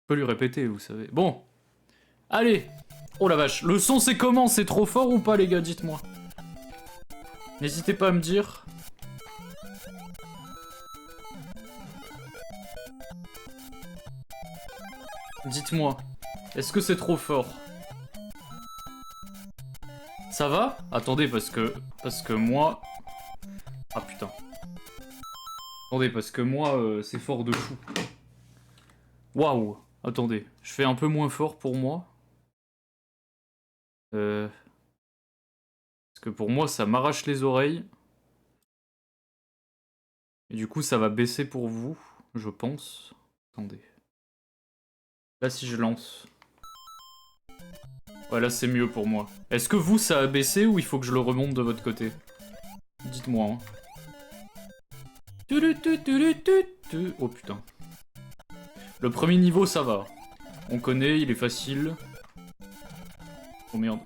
Je peux lui répéter, vous savez. Bon. Allez. Oh la vache. Le son, c'est comment? C'est trop fort ou pas, les gars? Dites-moi. N'hésitez pas à me dire. Dites-moi. Est-ce que c'est trop fort? Ça va? Attendez, parce que moi... Ah putain. Attendez, parce que moi, c'est fort de fou. Waouh. Attendez, je fais un peu moins fort pour moi. Parce que pour moi, ça m'arrache les oreilles. Et du coup, ça va baisser pour vous, je pense. Attendez. Là, si je lance... Ouais, là, c'est mieux pour moi. Est-ce que vous, ça a baissé ou il faut que je le remonte de votre côté? Dites-moi, hein. Oh putain. Le premier niveau, ça va. On connaît, il est facile. Oh merde.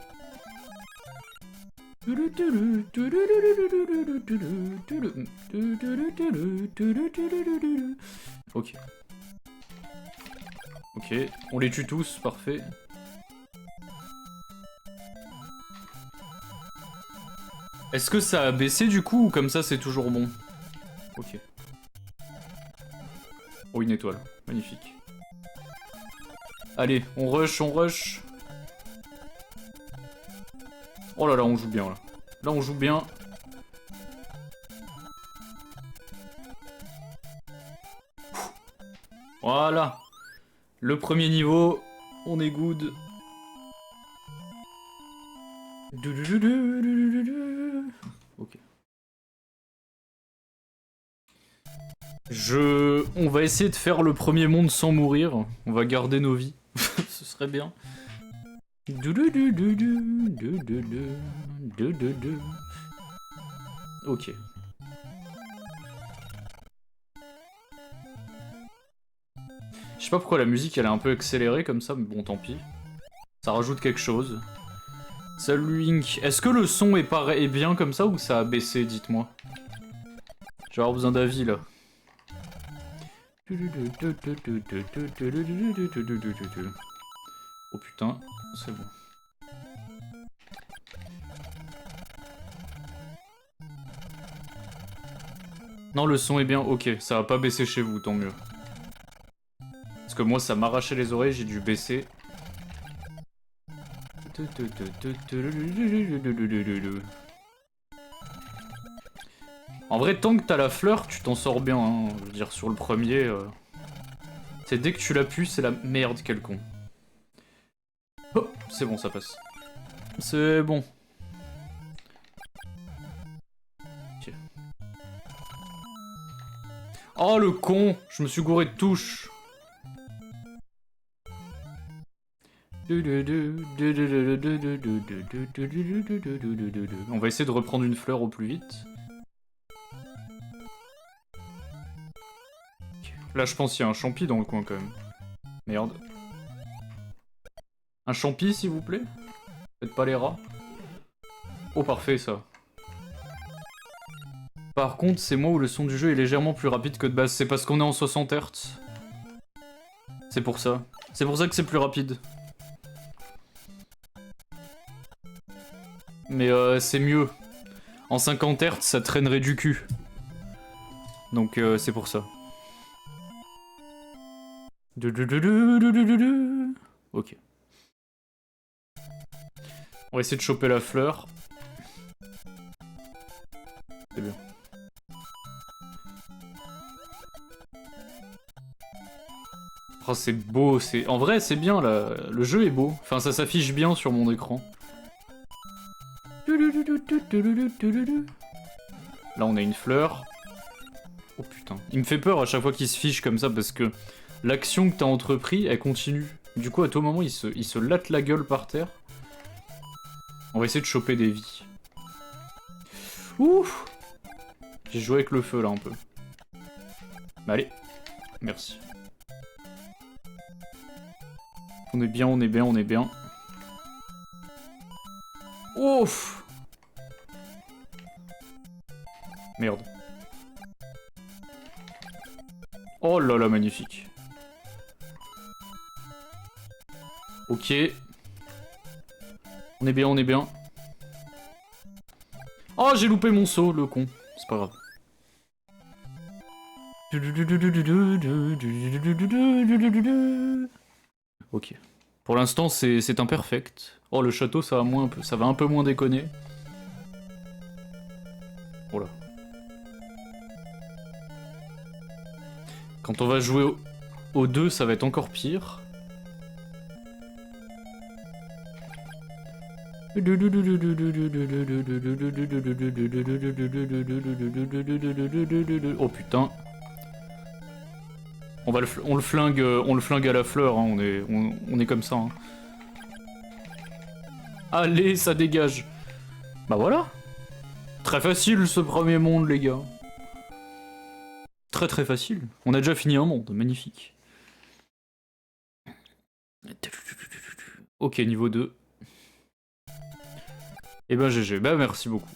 Ok. Ok, on les tue tous, parfait. Est-ce que ça a baissé du coup ou comme ça c'est toujours bon? Ok. Oh, une étoile, magnifique. Allez, on rush, on rush. Oh là là, on joue bien là. Là on joue bien. Voilà. Le premier niveau, on est good. Ok. On va essayer de faire le premier monde sans mourir. On va garder nos vies. Ce serait bien. Ok. Je sais pas pourquoi la musique elle est un peu accélérée comme ça, mais bon tant pis. Ça rajoute quelque chose. Salut Link. Est-ce que le son est pareil, est bien comme ça ou ça a baissé, dites-moi. Je vais avoir besoin d'avis là. Oh putain, c'est bon. Non, le son est bien, ok, ça va pas baisser chez vous, tant mieux. Parce que moi ça m'arrachait les oreilles, j'ai dû baisser. En vrai, tant que t'as la fleur, tu t'en sors bien, hein. Je veux dire, sur le premier... C'est dès que tu l'appuies, c'est la merde, quel con. Oh, c'est bon, ça passe. C'est bon. Ok. Oh, le con! Je me suis gouré de touche. On va essayer de reprendre une fleur au plus vite. Là, je pense qu'il y a un champi dans le coin, quand même. Merde. Un champi, s'il vous plaît? Faites pas les rats. Oh, parfait, ça. Par contre, c'est moi où le son du jeu est légèrement plus rapide que de base. C'est parce qu'on est en 60 Hz. C'est pour ça. C'est pour ça que c'est plus rapide. Mais c'est mieux. En 50 Hz, ça traînerait du cul. Donc c'est pour ça. Ok. On va essayer de choper la fleur. C'est bien. Oh, c'est beau, c'est... En vrai, c'est bien, là. Le jeu est beau. Enfin, ça s'affiche bien sur mon écran. Là, on a une fleur. Oh putain. Il me fait peur à chaque fois qu'il se fiche comme ça, parce que l'action que t'as entrepris, elle continue. Du coup, à tout moment, il se latte la gueule par terre. On va essayer de choper des vies. Ouf! J'ai joué avec le feu, là, un peu. Mais allez. Merci. On est bien, on est bien, on est bien. Ouf! Merde. Oh là là, magnifique. Ok. On est bien, on est bien. Oh, j'ai loupé mon saut, le con. C'est pas grave. Ok. Pour l'instant, c'est imperfect. Oh, le château, ça va un peu moins déconner. Oh là. Quand on va jouer au 2, ça va être encore pire. Oh putain. On le flingue à la fleur, hein. On est comme ça. Hein. Allez, ça dégage. Bah voilà. Très facile ce premier monde, les gars. Très très facile. On a déjà fini un monde, magnifique. Ok, niveau 2. Et ben GG, bah merci beaucoup.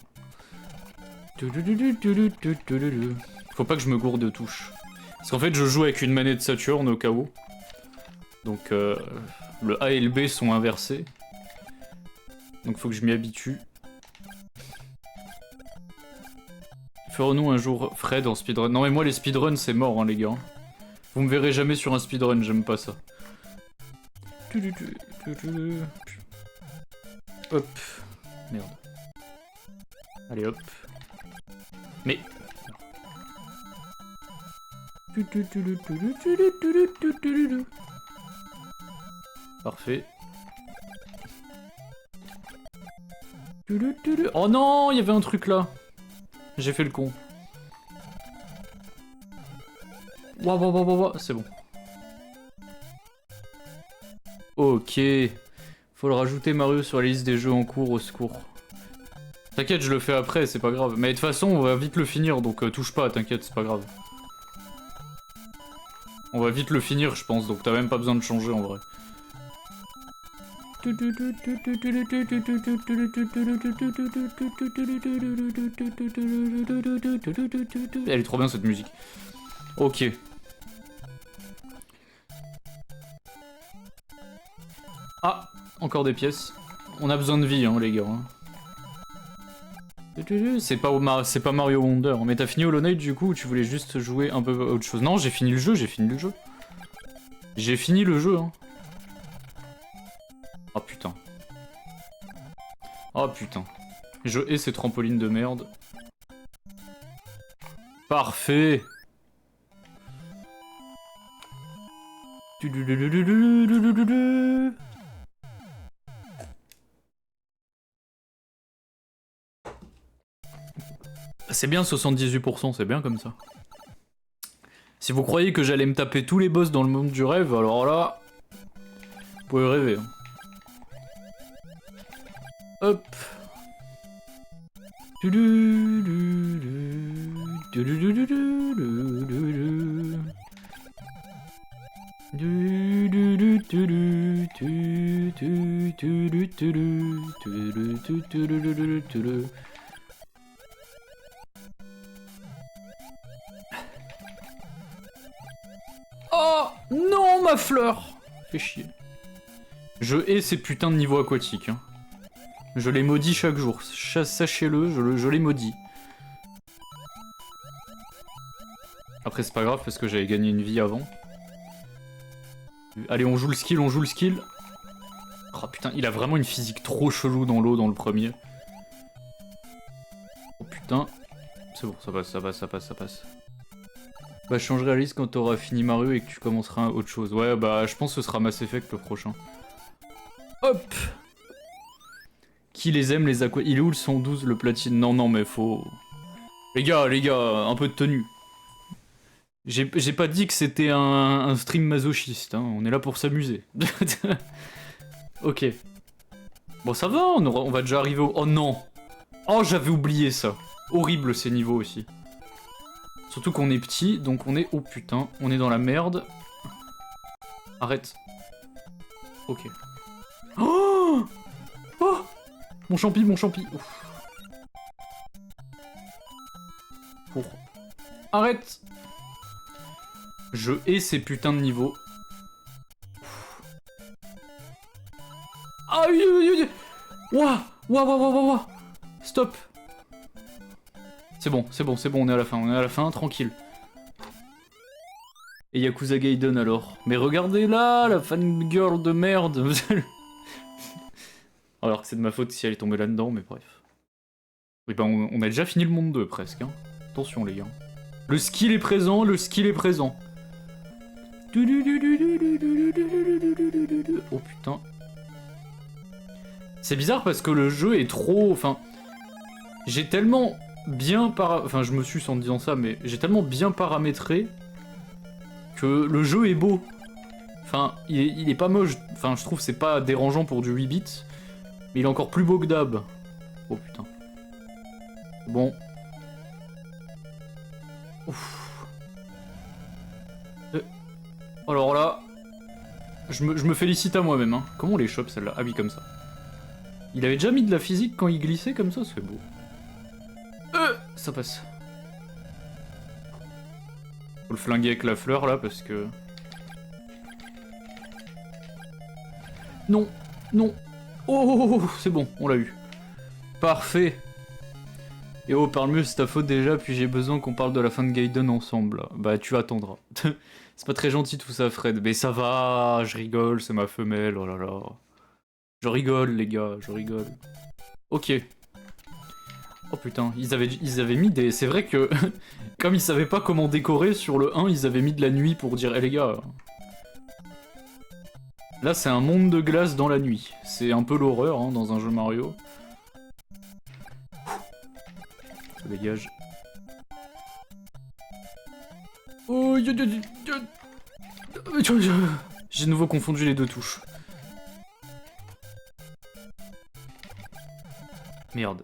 Faut pas que je me gourde de touches. Parce qu'en fait je joue avec une manette Saturn au cas où. Donc le A et le B sont inversés. Donc faut que je m'y habitue. Ferons-nous un jour Fred en speedrun? Non mais moi les speedruns c'est mort hein les gars. Vous me verrez jamais sur un speedrun, j'aime pas ça. Hop. Merde. Allez hop. Mais... Parfait. Oh non, il y avait un truc là. J'ai fait le con. Waouh, c'est bon. Ok. Faut le rajouter Mario sur la liste des jeux en cours, au secours. T'inquiète, je le fais après, c'est pas grave. Mais de toute façon, on va vite le finir, donc touche pas, t'inquiète, c'est pas grave. On va vite le finir, je pense, donc t'as même pas besoin de changer en vrai. Elle est trop bien cette musique. Ok. Ah, encore des pièces. On a besoin de vie, hein, les gars. Hein. C'est pas Mario Wonder. Mais t'as fini Hollow Knight du coup ou tu voulais juste jouer un peu autre chose? Non, j'ai fini le jeu, j'ai fini le jeu. J'ai fini le jeu, hein. Oh putain. Oh putain. Je hais ces trampolines de merde. Parfait. C'est bien 78%, c'est bien comme ça. Si vous croyez que j'allais me taper tous les boss dans le monde du rêve, alors là... Vous pouvez rêver. Hein. Hop. Oh non, ma fleur! Fais chier. Je hais ces putains de niveaux aquatiques. Hein. Je les maudis chaque jour. Sachez-le, je les maudis. Après, c'est pas grave parce que j'avais gagné une vie avant. Allez, on joue le skill, on joue le skill. Oh putain, il a vraiment une physique trop chelou dans l'eau dans le premier. Oh putain. C'est bon, ça passe, ça passe, ça passe, ça passe. Bah, je changerai la liste quand t'auras fini Mario et que tu commenceras autre chose. Ouais, bah, je pense que ce sera Mass Effect le prochain. Hop! Qui les aime, les aqua... Il est où le 112, le platine? Non, non, mais faut... Les gars, un peu de tenue. J'ai pas dit que c'était un stream masochiste, hein. On est là pour s'amuser. Ok. Bon, ça va, on va déjà arriver au... Oh non! Oh, j'avais oublié ça. Horrible ces niveaux aussi. Surtout qu'on est petit, donc on est... Oh putain, on est dans la merde. Arrête. Ok. Oh! Oh! Mon champi, mon champi. Ouf. Pour... Arrête! Je hais ces putains de niveaux. Ah oui, oui, oui. Ouah, ouah, ouah, ouah, ouah, ouah. Stop. C'est bon, c'est bon, c'est bon, on est à la fin, tranquille. Et Yakuza Gaiden alors. Mais regardez là, la fangirl de merde. Alors que c'est de ma faute si elle est tombée là-dedans, mais bref. Oui, bah on a déjà fini le monde 2 presque. Hein. Attention les gars. Le skill est présent, le skill est présent. Oh putain. C'est bizarre parce que le jeu est trop... Enfin, j'ai tellement bien Enfin, je me suis en disant ça, mais j'ai tellement bien paramétré que le jeu est beau. Enfin, il est pas moche. Enfin, je trouve que c'est pas dérangeant pour du 8 bits. Mais il est encore plus beau que d'hab. Oh putain. Bon. Ouf. Alors là, je me félicite à moi-même. Hein. Comment on les chope celle-là? Ah oui, comme ça. Il avait déjà mis de la physique quand il glissait comme ça, c'est beau. Ça passe. Faut le flinguer avec la fleur là parce que... Non, non. Oh, c'est bon, on l'a eu. Parfait. Et oh, parle mieux, c'est ta faute déjà, puis j'ai besoin qu'on parle de la fin de Gaiden ensemble. Bah, tu attendras. C'est pas très gentil tout ça, Fred. Mais ça va, je rigole, c'est ma femelle, oh là là. Je rigole, les gars, je rigole. Ok. Oh putain, ils avaient mis des... C'est vrai que, comme ils savaient pas comment décorer sur le 1, ils avaient mis de la nuit pour dire, les gars... Là, c'est un monde de glace dans la nuit. C'est un peu l'horreur, hein, dans un jeu Mario. Ça dégage. Oh, j'ai de nouveau confondu les deux touches. Merde.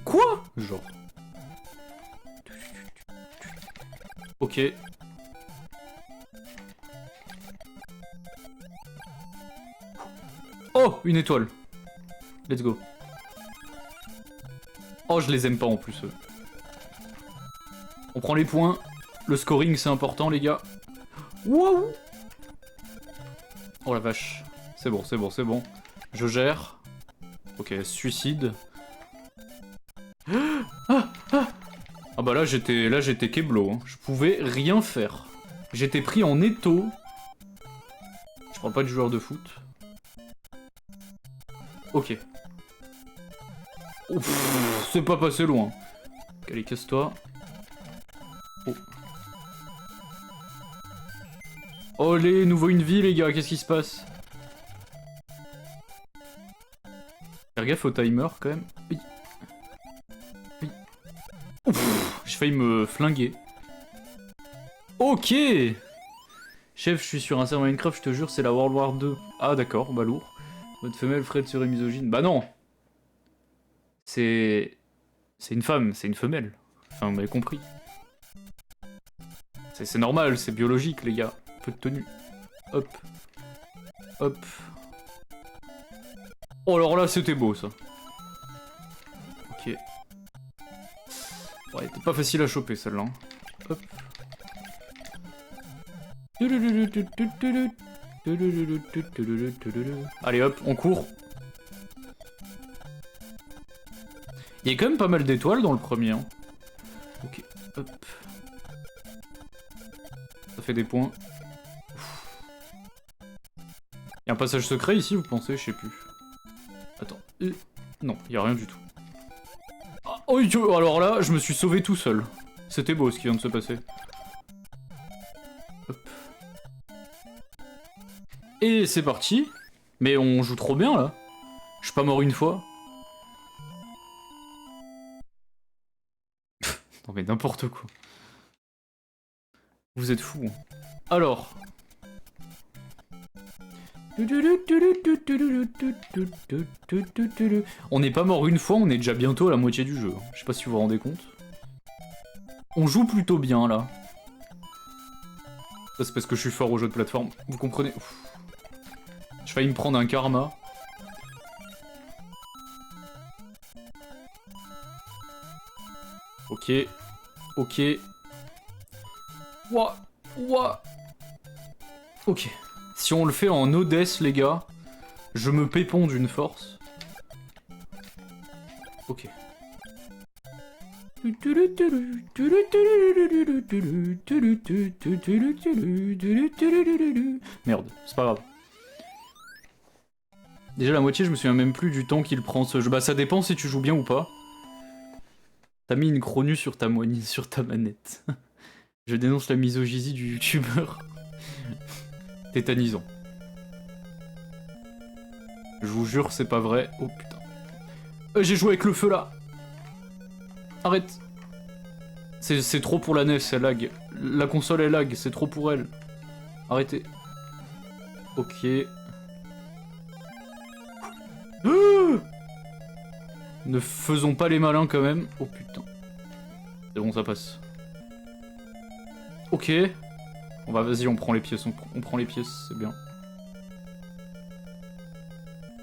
Quoi? Genre. Ok. Oh, une étoile. Let's go. Oh, je les aime pas en plus. On prend les points. Le scoring, c'est important, les gars. Waouh! Oh la vache. C'est bon, c'est bon, c'est bon. Je gère. Ok, suicide. Ah bah là j'étais Keblo, hein. Je pouvais rien faire. J'étais pris en étau. Je parle pas du joueur de foot. Ok. C'est pas passé loin. Allez, casse-toi. Oh. Olé, nouveau une vie les gars, qu'est-ce qui se passe? Faire gaffe au timer quand même. Oui. Oui. J'ai failli me flinguer. Ok. Chef, je suis sur un serveur Minecraft, je te jure, c'est la World War 2. Ah d'accord, bah lourd. Votre femelle, Fred serait misogyne. Bah non. C'est une femme, c'est une femelle. Enfin, vous m'avez compris. C'est normal, c'est biologique, les gars. Un peu de tenue. Hop. Hop. Oh, alors là, c'était beau, ça. Ok. Ouais, c'était pas facile à choper, celle-là. Hein. Hop. Allez, hop, on court. Il y a quand même pas mal d'étoiles dans le premier. Hein. Ok, hop. Ça fait des points. Il y a un passage secret ici, vous pensez? Je sais plus. Attends. Non, il y a rien du tout. Ah, oh, alors là, je me suis sauvé tout seul. C'était beau ce qui vient de se passer. Hop. Et c'est parti. Mais on joue trop bien là. Je suis pas mort une fois. Non mais n'importe quoi. Vous êtes fous. Hein. Alors. On n'est pas mort une fois, on est déjà bientôt à la moitié du jeu. Je sais pas si vous vous rendez compte. On joue plutôt bien là. Ça c'est parce que je suis fort au jeu de plateforme. Vous comprenez? J'ai failli me prendre un karma. Ok. Ok. Ouah. Ouah. Ok. Si on le fait en Odess, les gars, Je me péponds d'une force. Ok. Merde, c'est pas grave. Déjà la moitié, je me souviens même plus du temps qu'il prend ce jeu. Bah ça dépend si tu joues bien ou pas. T'as mis une chronue sur ta manette. Je dénonce la misogynie du youtubeur. Tétanisant. Je vous jure, c'est pas vrai. Oh putain. J'ai joué avec le feu là. Arrête. C'est trop pour la NES, elle lag. La console elle lag, c'est trop pour elle. Arrêtez. Ok. Ne faisons pas les malins quand même. Oh putain. C'est bon, ça passe. Ok. On va, vas-y, on prend les pièces, on prend les pièces, c'est bien.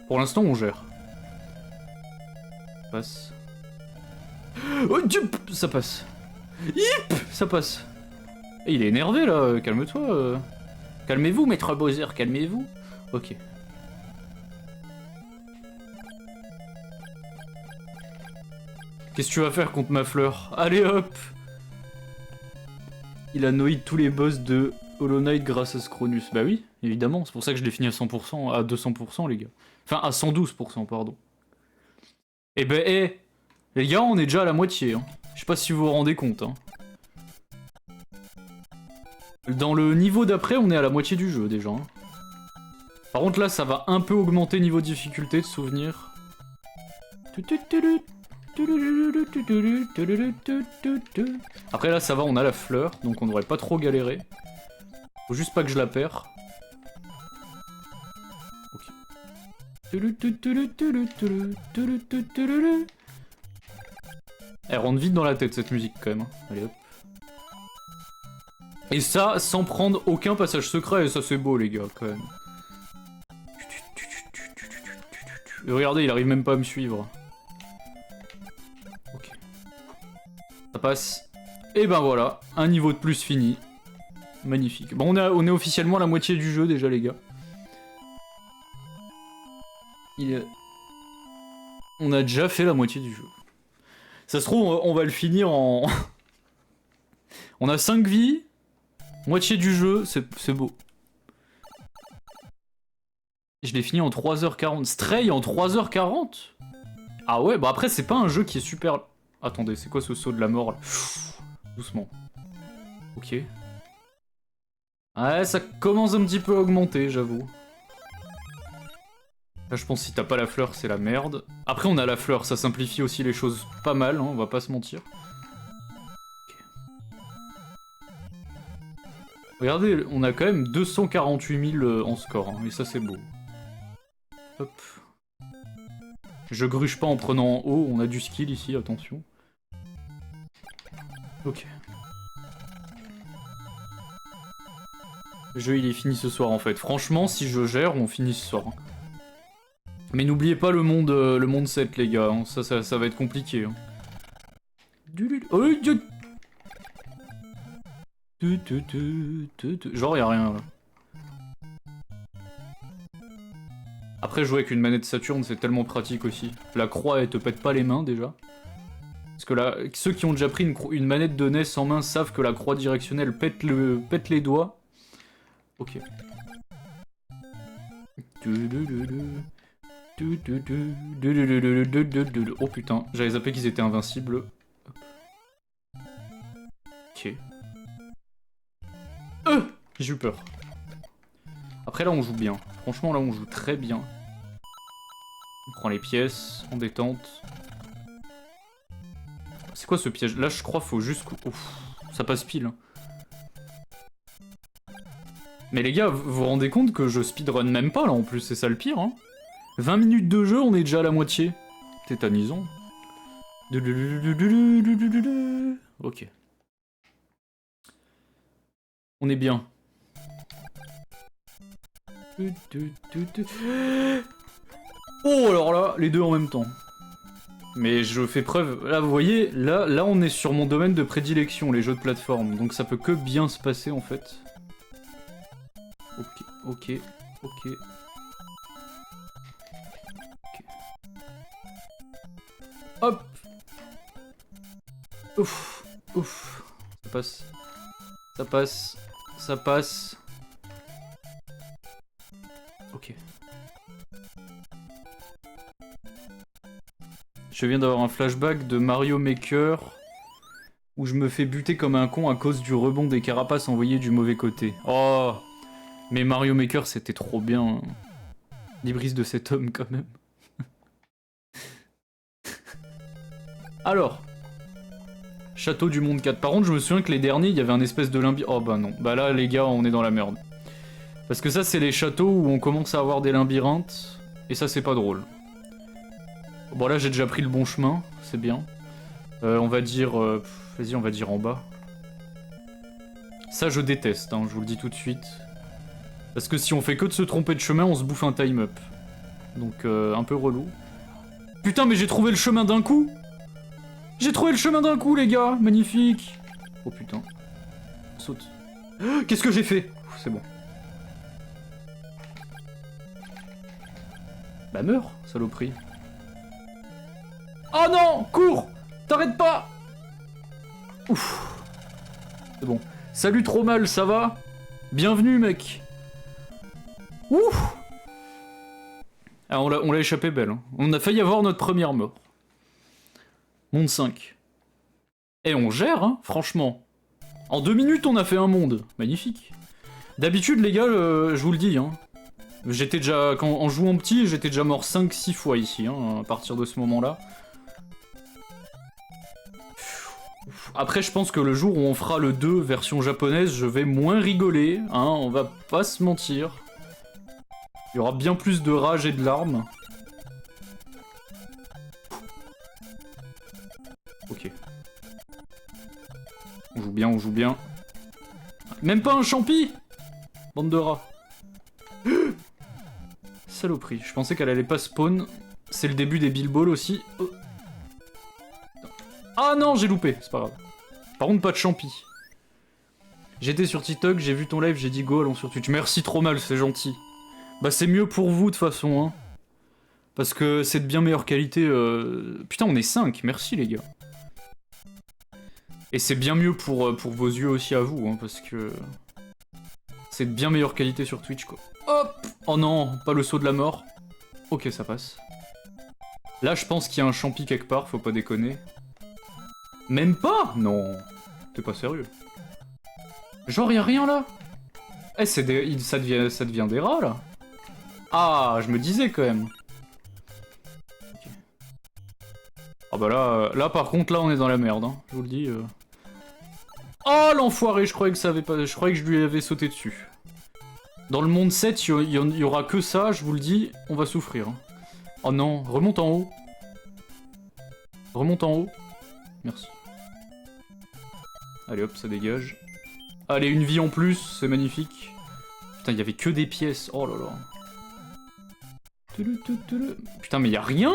Pour l'instant, on gère. Ça passe. Oh, ça passe. Yip, ça passe. Et il est énervé là, calme-toi. Calmez-vous, maître Bowser, calmez-vous. Ok. Qu'est-ce que tu vas faire contre ma fleur? Allez hop! Il a noyé tous les boss de Hollow Knight grâce à Scronus. Bah oui, évidemment, c'est pour ça que je l'ai fini à 100%, à 200% les gars. Enfin, à 112%, pardon. Eh ben, les gars, on est déjà à la moitié. Hein. Je sais pas si vous vous rendez compte. Hein. Dans le niveau d'après, on est à la moitié du jeu déjà. Hein. Par contre là, ça va un peu augmenter niveau difficulté de souvenir. Après là ça va, on a la fleur, donc on devrait pas trop galérer. Faut juste pas que je la perds. Ok. Elle rentre vite dans la tête cette musique quand même. Hein. Allez hop. Et ça sans prendre aucun passage secret, et ça c'est beau les gars quand même. Et regardez, il arrive même pas à me suivre. Ça passe. Et ben voilà, un niveau de plus fini. Magnifique. Bon, on est officiellement à la moitié du jeu déjà, les gars. On a déjà fait la moitié du jeu. Ça se trouve, on va le finir en... On a 5 vies. Moitié du jeu, c'est beau. Je l'ai fini en 3h40. Stray en 3h40. Ah ouais, bah après, c'est pas un jeu qui est super... Attendez, c'est quoi ce saut de la mort là? Doucement. Ok. Ouais, ça commence un petit peu à augmenter, j'avoue. Là, je pense que si t'as pas la fleur, c'est la merde. Après, on a la fleur, ça simplifie aussi les choses pas mal, hein, on va pas se mentir. Okay. Regardez, on a quand même 248 000 en score, hein, et ça c'est beau. Hop. Je gruge pas en prenant en haut, on a du skill ici, attention. Ok. Le jeu il est fini ce soir en fait. Franchement, si je gère, on finit ce soir. Mais n'oubliez pas le monde 7 les gars, hein. Ça va être compliqué. Hein. Genre y'a rien là. Après jouer avec une manette Saturn c'est tellement pratique aussi. La croix elle te pète pas les mains déjà. Parce que là, ceux qui ont déjà pris une manette de NES en main savent que la croix directionnelle pète les doigts. Ok. Oh putain, j'avais zappé qu'ils étaient invincibles. Ok. J'ai eu peur. Après là on joue bien. Franchement là on joue très bien. On prend les pièces, en détente. C'est quoi ce piège? Là je crois faut juste... Ouf, ça passe pile. Mais les gars, vous vous rendez compte que je speedrun même pas là en plus, c'est ça le pire hein. 20 minutes de jeu, on est déjà à la moitié. Tétanisant. Ok. On est bien. Oh alors là, les deux en même temps. Mais je fais preuve... Là vous voyez, là on est sur mon domaine de prédilection, les jeux de plateforme. Donc ça peut que bien se passer en fait. Ok. Hop. Ouf. Ouf. Ça passe. Ça passe. Ça passe. Ok. Je viens d'avoir un flashback de Mario Maker où je me fais buter comme un con à cause du rebond des carapaces envoyées du mauvais côté. Oh. Mais Mario Maker c'était trop bien. L'hybris de cet homme quand même. Alors. Château du Monde 4. Par contre, je me souviens que les derniers, il y avait un espèce de labyrinthe. Oh bah non. Bah là, les gars, on est dans la merde. Parce que ça, c'est les châteaux où on commence à avoir des labyrinthes. Et ça, c'est pas drôle. Bon, là, j'ai déjà pris le bon chemin. C'est bien. On va dire... Vas-y, on va dire en bas. Ça, je déteste, hein, je vous le dis tout de suite. Parce que si on fait que de se tromper de chemin, on se bouffe un time-up. Donc, un peu relou. Putain, mais j'ai trouvé le chemin d'un coup! J'ai trouvé le chemin d'un coup, les gars! Magnifique! Oh putain. Saute. Qu'est-ce que j'ai fait? C'est bon. Bah meurs, saloperie. Oh non! Cours! T'arrêtes pas! Ouf. C'est bon. Salut trop mal, ça va? Bienvenue, mec. Ouf. Ah, on l'a échappé belle. Hein. On a failli avoir notre première mort. Monde 5. Et on gère, hein, franchement. En 2 minutes, on a fait un monde. Magnifique. D'habitude, les gars, je vous le dis, hein. J'étais déjà... En jouant petit, j'étais déjà mort 5-6 fois ici, hein, à partir de ce moment-là. Après, je pense que le jour où on fera le 2 version japonaise, je vais moins rigoler, hein, on va pas se mentir. Il y aura bien plus de rage et de larmes. Ok. On joue bien, on joue bien. Même pas un champi! Bande de rats. Saloperie, je pensais qu'elle allait pas spawn. C'est le début des Bilball aussi. Oh. Ah non, j'ai loupé, c'est pas grave. Par contre, pas de champi. J'étais sur TikTok, j'ai vu ton live, j'ai dit go, allons sur Twitch. Merci trop mal, c'est gentil. Bah c'est mieux pour vous de toute façon, hein. Parce que c'est de bien meilleure qualité. Putain, on est 5, merci les gars. Et c'est bien mieux pour vos yeux aussi à vous, hein, parce que... C'est de bien meilleure qualité sur Twitch, quoi. Hop! Oh non, pas le saut de la mort. Ok, ça passe. Là, je pense qu'il y a un champi quelque part, faut pas déconner. Même pas? Non. T'es pas sérieux. Genre, y'a rien là? Eh, ça devient des rats là. Ah, je me disais quand même. Okay. Ah bah là, par contre, là, on est dans la merde, hein, je vous le dis. Oh, l'enfoiré, je croyais que ça avait pas... Je croyais que je lui avais sauté dessus. Dans le monde 7, il y aura que ça, je vous le dis, on va souffrir. Hein. Oh non, remonte en haut. Remonte en haut. Merci. Allez hop, ça dégage. Allez, une vie en plus, c'est magnifique. Putain, il y avait que des pièces. Oh là là. Putain, mais il y a rien.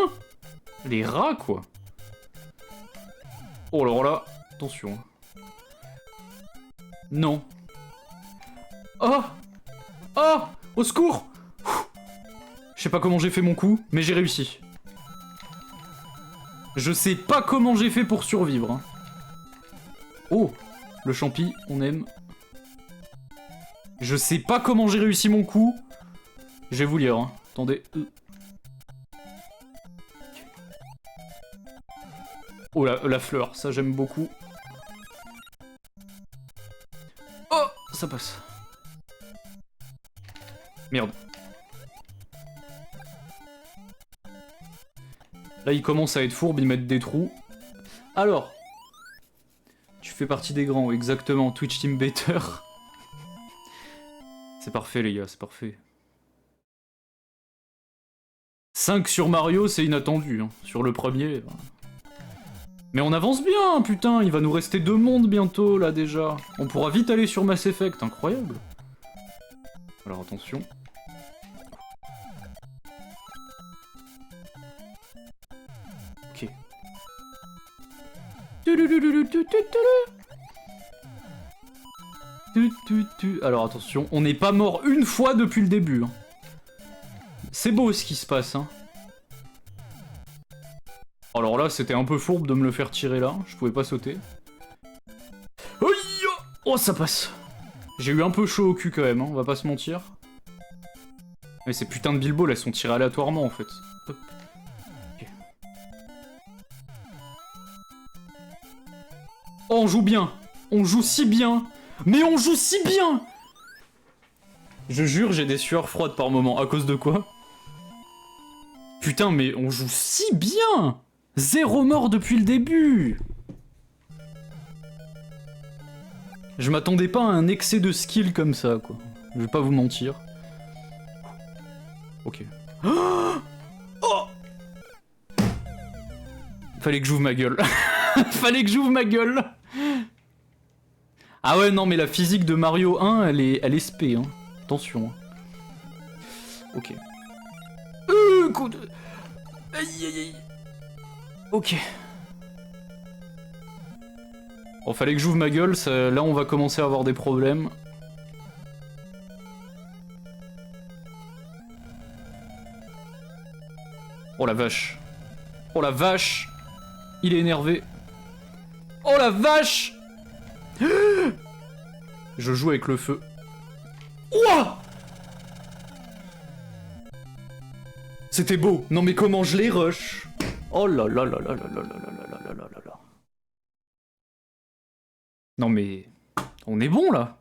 Les rats, quoi. Oh là là. Attention. Non. Oh. Oh. Au secours. Je sais pas comment j'ai fait mon coup, mais j'ai réussi. Je sais pas comment j'ai fait pour survivre. Hein. Oh. Le champi, on aime. Je sais pas comment j'ai réussi mon coup. Je vais vous lire. Hein. Attendez. Oh la fleur, ça j'aime beaucoup. Oh, ça passe. Merde. Là il commence à être fourbe, ils mettent des trous. Alors. Tu fais partie des grands, exactement. Twitch Team Better. C'est parfait les gars, c'est parfait. 5 sur Mario, c'est inattendu. Hein. Sur le premier... Mais on avance bien, putain, il va nous rester 2 mondes bientôt, là, déjà. On pourra vite aller sur Mass Effect, incroyable. Alors, attention. Ok. Alors, attention, on n'est pas mort une fois depuis le début. Hein. C'est beau ce qui se passe, hein. Alors là, c'était un peu fourbe de me le faire tirer là. Je pouvais pas sauter. Oh, ça passe. J'ai eu un peu chaud au cul quand même, hein, on va pas se mentir. Mais ces putains de Bilbo, elles sont tirées aléatoirement en fait. Hop. Okay. Oh, on joue bien. On joue si bien. Mais on joue si bien. Je jure, j'ai des sueurs froides par moment. À cause de quoi? Putain, mais on joue si bien. 0 mort depuis le début. Je m'attendais pas à un excès de skill comme ça, quoi. Je vais pas vous mentir. Ok. Oh, fallait que j'ouvre ma gueule. Fallait que j'ouvre ma gueule. Ah ouais, non, mais la physique de Mario 1, elle est spé, hein. Attention. Ok. Coup de... Aïe, aïe, aïe. Ok. Bon, fallait que j'ouvre ma gueule, ça... là on va commencer à avoir des problèmes. Oh la vache. Oh la vache. Il est énervé. Oh la vache. Je joue avec le feu. Ouah. C'était beau. Non mais comment je les rush. Oh là là là là là là là là là là là là là. Non mais... On est bon là.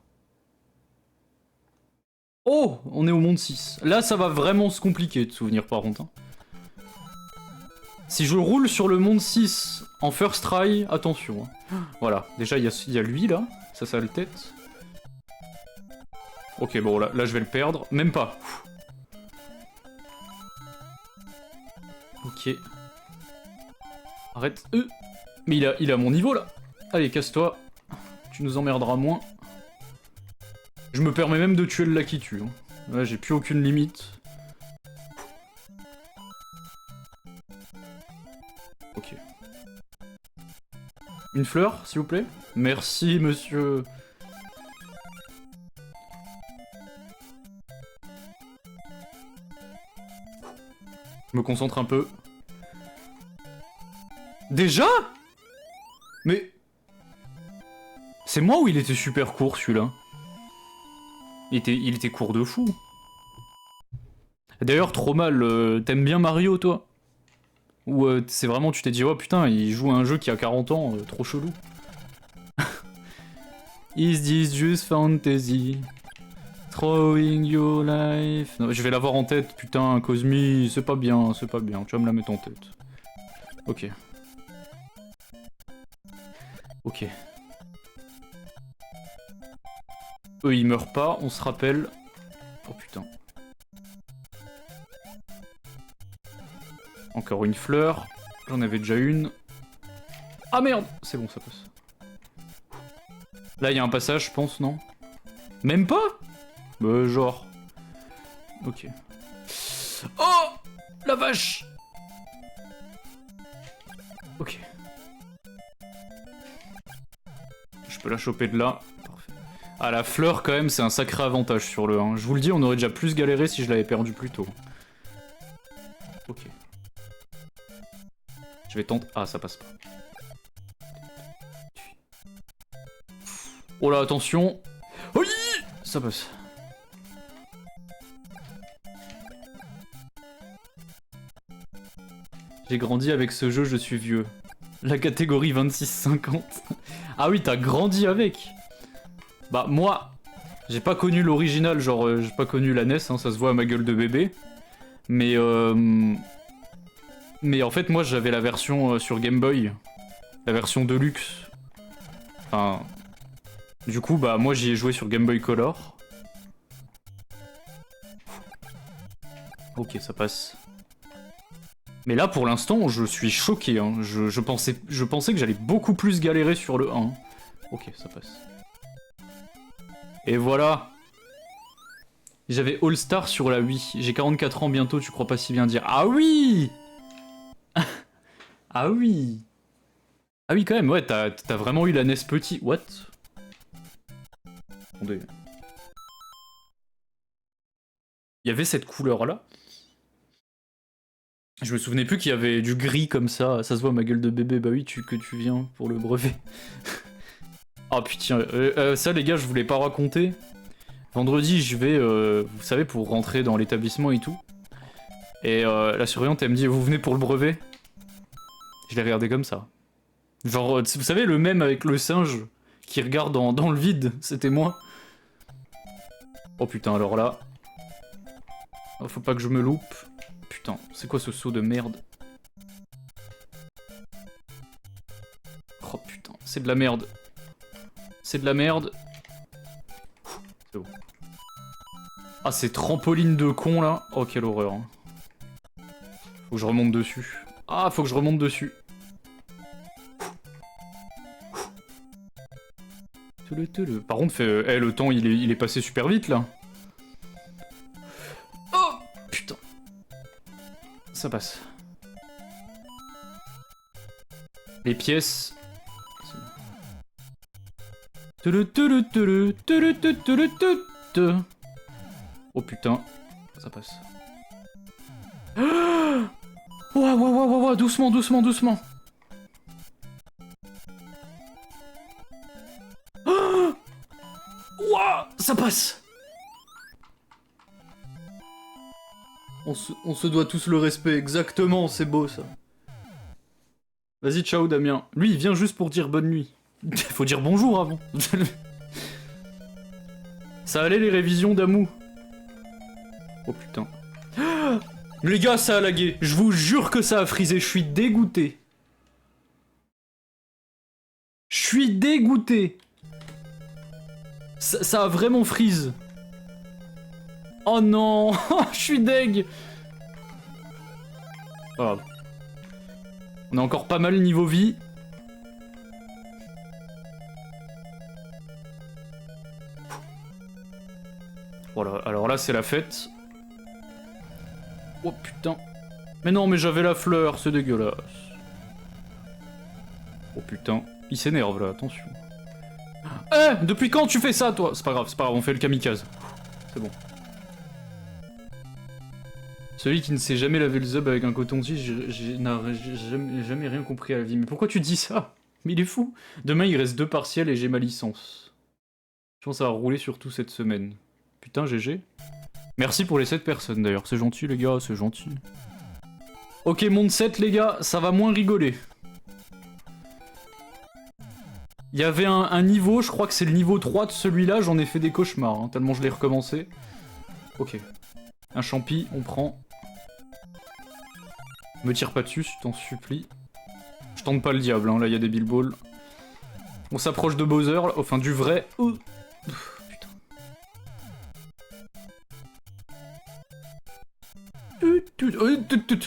Oh, on est au monde 6. Là ça va vraiment se compliquer de souvenir par contre. Hein. Si je roule sur le monde 6 en first try, attention. Hein. Voilà, déjà il y a lui là, sa sale tête. Ok, bon là je vais le perdre. Même pas. Ok. Arrête. Mais il a mon niveau là. Allez, casse-toi. Tu nous emmerderas moins. Je me permets même de tuer le là qui tue. Hein. Là j'ai plus aucune limite. Ok. Une fleur, s'il vous plaît? Merci, monsieur. Je me concentre un peu. Déjà? Mais... C'est moi ou il était super court, celui-là? Il était court de fou. D'ailleurs, trop mal, t'aimes bien Mario, toi? Ou c'est vraiment, tu t'es dit, oh putain, il joue à un jeu qui a 40 ans, trop chelou. Is this just fantasy? Throwing your life... Non, je vais l'avoir en tête, putain, Cosmi, c'est pas bien, tu vas me la mettre en tête. Ok. Ok. Eux, ils meurent pas, on se rappelle. Oh putain. Encore une fleur. J'en avais déjà une. Ah merde! C'est bon, ça passe. Là, il y a un passage, je pense, non? Même pas? Genre. Ok. Oh! La vache! Ok. Je peux la choper de là. Parfait. Ah, la fleur, quand même, c'est un sacré avantage sur le 1. Je vous le dis, on aurait déjà plus galéré si je l'avais perdu plus tôt. Ok. Je vais tenter... Ah, ça passe pas. Oh là, attention. Oui! Ça passe. J'ai grandi avec ce jeu, je suis vieux. La catégorie 26-50. Ah oui, t'as grandi avec. Bah moi, j'ai pas connu l'original, genre j'ai pas connu la NES, hein, ça se voit à ma gueule de bébé. Mais en fait moi j'avais la version sur Game Boy, la version Deluxe. Enfin, du coup bah moi j'y ai joué sur Game Boy Color. Ok, ça passe. Mais là pour l'instant je suis choqué, hein. Je pensais que j'allais beaucoup plus galérer sur le 1. Ok, ça passe. Et voilà. J'avais All Star sur la Wii. J'ai 44 ans bientôt, tu crois pas si bien dire. Ah oui. Ah oui. Ah oui quand même, ouais, t'as vraiment eu la NES petit. What? Attendez. Il y avait cette couleur là. Je me souvenais plus qu'il y avait du gris comme ça. Ça se voit ma gueule de bébé. Bah oui, que tu viens pour le brevet. Ah putain, ça les gars, je voulais pas raconter. Vendredi, je vais, vous savez, pour rentrer dans l'établissement et tout. Et la surveillante, elle me dit, vous venez pour le brevet? Je l'ai regardé comme ça. Genre, vous savez, le même avec le singe qui regarde dans le vide, c'était moi. Oh putain, alors là... Oh, faut pas que je me loupe. Putain, c'est quoi ce saut de merde? Oh putain, c'est de la merde. C'est de la merde. C'est bon. Ah, ces trampolines de con là. Oh, quelle horreur. Faut que je remonte dessus. Ah, faut que je remonte dessus. Par contre, le temps il est passé super vite là. Oh putain. Ça passe. Les pièces. Oh putain. Ça passe. Ouah, doucement, doucement, doucement. Ouah, ça passe. On se doit tous le respect, exactement, c'est beau ça. Vas-y, ciao Damien. Lui, il vient juste pour dire bonne nuit. Faut dire bonjour avant. Ça allait les révisions d'Amou. Oh putain. Les gars, ça a lagué. Je vous jure que ça a frisé. Je suis dégoûté. Je suis dégoûté. Ça a vraiment freeze. Oh non. Je suis deg. Pas grave. On a encore pas mal niveau vie. Voilà, alors là c'est la fête. Oh putain. Mais non, mais j'avais la fleur, c'est dégueulasse. Oh putain, il s'énerve là, attention. Eh, depuis quand tu fais ça toi? C'est pas grave, on fait le kamikaze. C'est bon. Celui qui ne sait jamais laver le zub avec un coton-tige, n'a jamais rien compris à la vie. Mais pourquoi tu dis ça? Mais il est fou. Demain il reste 2 partiels et j'ai ma licence. Je pense que ça va rouler surtout cette semaine. Putain, GG. Merci pour les 7 personnes d'ailleurs, c'est gentil les gars, c'est gentil. Ok, monde 7 les gars, ça va moins rigoler. Il y avait un niveau, je crois que c'est le niveau 3 de celui-là, j'en ai fait des cauchemars, hein, tellement je l'ai recommencé. Ok. Un champi, on prend. Me tire pas dessus, je t'en supplie. Je tente pas le diable, hein, là il y a des billballs. On s'approche de Bowser, là, enfin du vrai.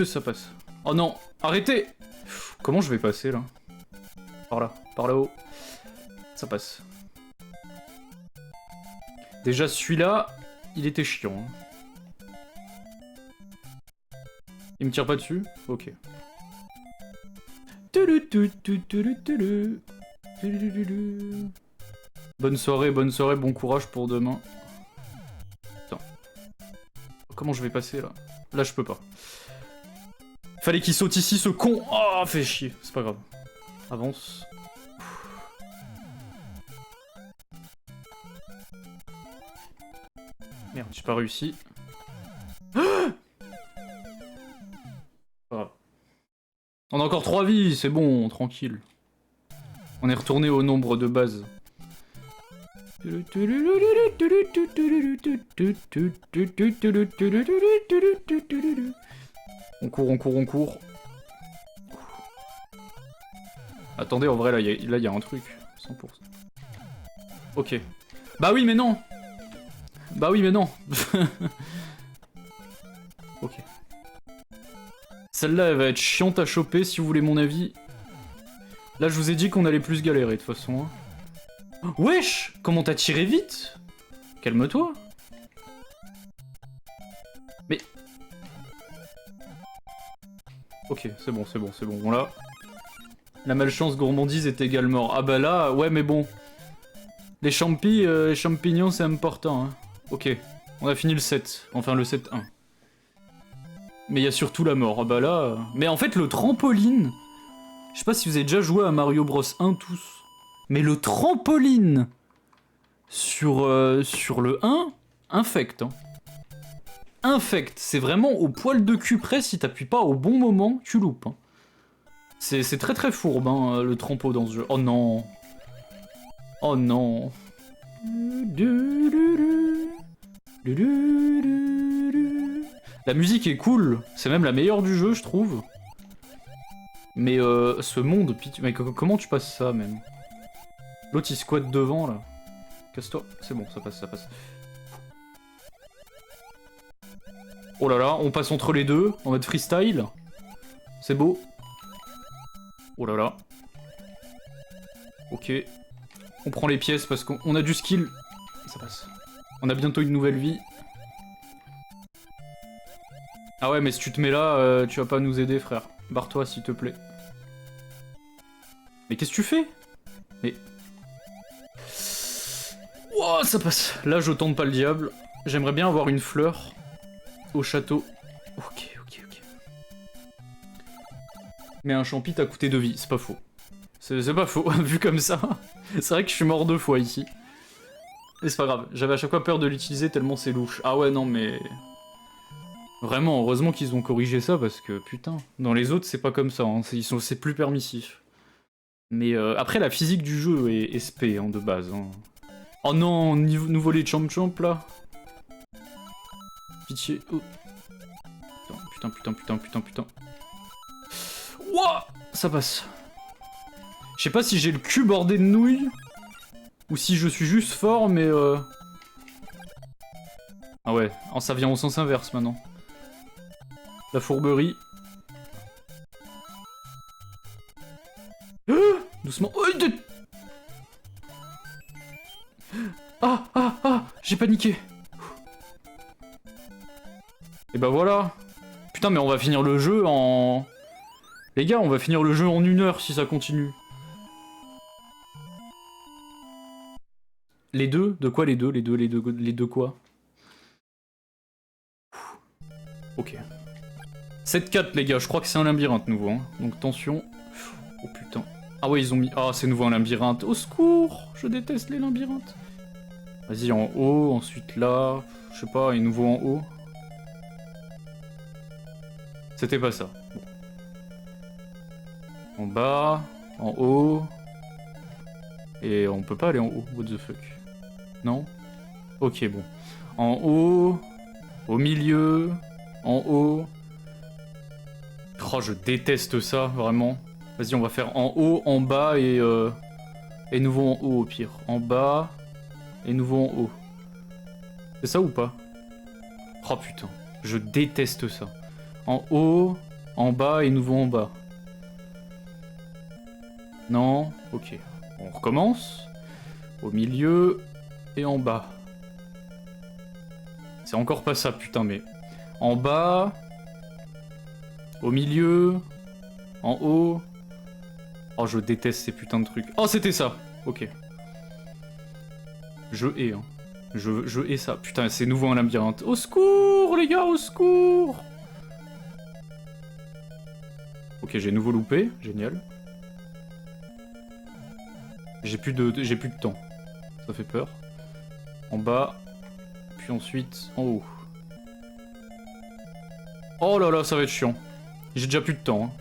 Ça passe. Oh non, arrêtez. Comment je vais passer là? Par là, par là-haut. Ça passe. Déjà celui-là, il était chiant. Hein. Il me tire pas dessus? Ok. Bonne soirée, bon courage pour demain. Putain. Comment je vais passer là? Là je peux pas. Fallait qu'il saute ici ce con. Oh, fait chier, c'est pas grave. Avance. Merde, j'ai pas réussi. Voilà. On a encore 3 vies, c'est bon, tranquille. On est retourné au nombre de base. On court. Attendez, en vrai, là, il y a un truc. 100%. Ok. Bah oui, mais non. Ok. Celle-là, elle va être chiante à choper, si vous voulez mon avis. Là, je vous ai dit qu'on allait plus galérer, de toute façon. Hein. Wesh! Comment t'as tiré vite? Calme-toi. Mais... Ok, c'est bon. Bon, là... La malchance gourmandise est égale mort. Ah bah là, ouais, mais bon. Les champignons, c'est important. Hein. Ok, on a fini le 7. Enfin, le 7-1. Mais il y a surtout la mort. Ah bah là... Mais en fait, le trampoline... Je sais pas si vous avez déjà joué à Mario Bros 1 tous. Mais le trampoline sur le 1, infect. Hein. Infect. C'est vraiment au poil de cul près, si t'appuies pas au bon moment, tu loupes. Hein. C'est très très fourbe, hein, le trampo dans ce jeu. Oh non. Oh non. La musique est cool. C'est même la meilleure du jeu, je trouve. Mais ce monde, mais comment tu passes ça, même? L'autre, il squatte devant, là. Casse-toi. C'est bon, ça passe, ça passe. Oh là là, on passe entre les deux, en mode freestyle. C'est beau. Oh là là. Ok. On prend les pièces parce qu'on a du skill. Ça passe. On a bientôt une nouvelle vie. Ah ouais, mais si tu te mets là, tu vas pas nous aider, frère. Barre-toi, s'il te plaît. Mais qu'est-ce que tu fais? Mais... Wow, ça passe. Là, je tente pas le diable. J'aimerais bien avoir une fleur au château. Ok. Mais un champi t'a coûté 2 vies, c'est pas faux. C'est pas faux, vu comme ça. C'est vrai que je suis mort 2 fois ici. Mais c'est pas grave, j'avais à chaque fois peur de l'utiliser tellement c'est louche. Ah ouais, non mais... Vraiment, heureusement qu'ils ont corrigé ça, parce que putain, dans les autres c'est pas comme ça, hein. C'est plus permissif. Mais après la physique du jeu est SP hein, de base. Hein. Oh non, nous voler champ là. Pitié. Oh. Putain. Wouah, ça passe. Je sais pas si j'ai le cul bordé de nouilles, ou si je suis juste fort, mais Ah ouais, oh, ça vient au sens inverse maintenant. La fourberie. Doucement. Oh, j'ai paniqué. Et bah voilà. Putain, mais on va finir le jeu en... Les gars, on va finir le jeu en 1 heure si ça continue. Les deux? De quoi les deux? Les deux quoi? Ok. 7-4 les gars, je crois que c'est un labyrinthe nouveau. Hein. Donc attention. Oh putain. Ah ouais, ils ont mis... Ah, c'est nouveau un labyrinthe. Au secours! Je déteste les labyrinthes. Vas-y, en haut, ensuite là... Je sais pas, et nouveau en haut. C'était pas ça. Bon. En bas, en haut... Et on peut pas aller en haut, what the fuck. Non? Ok, bon. En haut... Au milieu... En haut... Oh, je déteste ça, vraiment. Vas-y, on va faire en haut, en bas et nouveau en haut au pire. En bas et nouveau en haut. C'est ça ou pas? Oh putain, je déteste ça. En haut, en bas et nouveau en bas. Non? Ok. On recommence. Au milieu et en bas. C'est encore pas ça, putain, mais... En bas... Au milieu... En haut... Oh, je déteste ces putains de trucs. Oh, c'était ça. Ok. Je hais, hein. Je hais ça. Putain, c'est nouveau un labyrinthe. Au secours, les gars, au secours. Ok, j'ai nouveau loupé. Génial. J'ai plus de temps. Ça fait peur. En bas. Puis ensuite, en haut. Oh là là, ça va être chiant. J'ai déjà plus de temps, hein.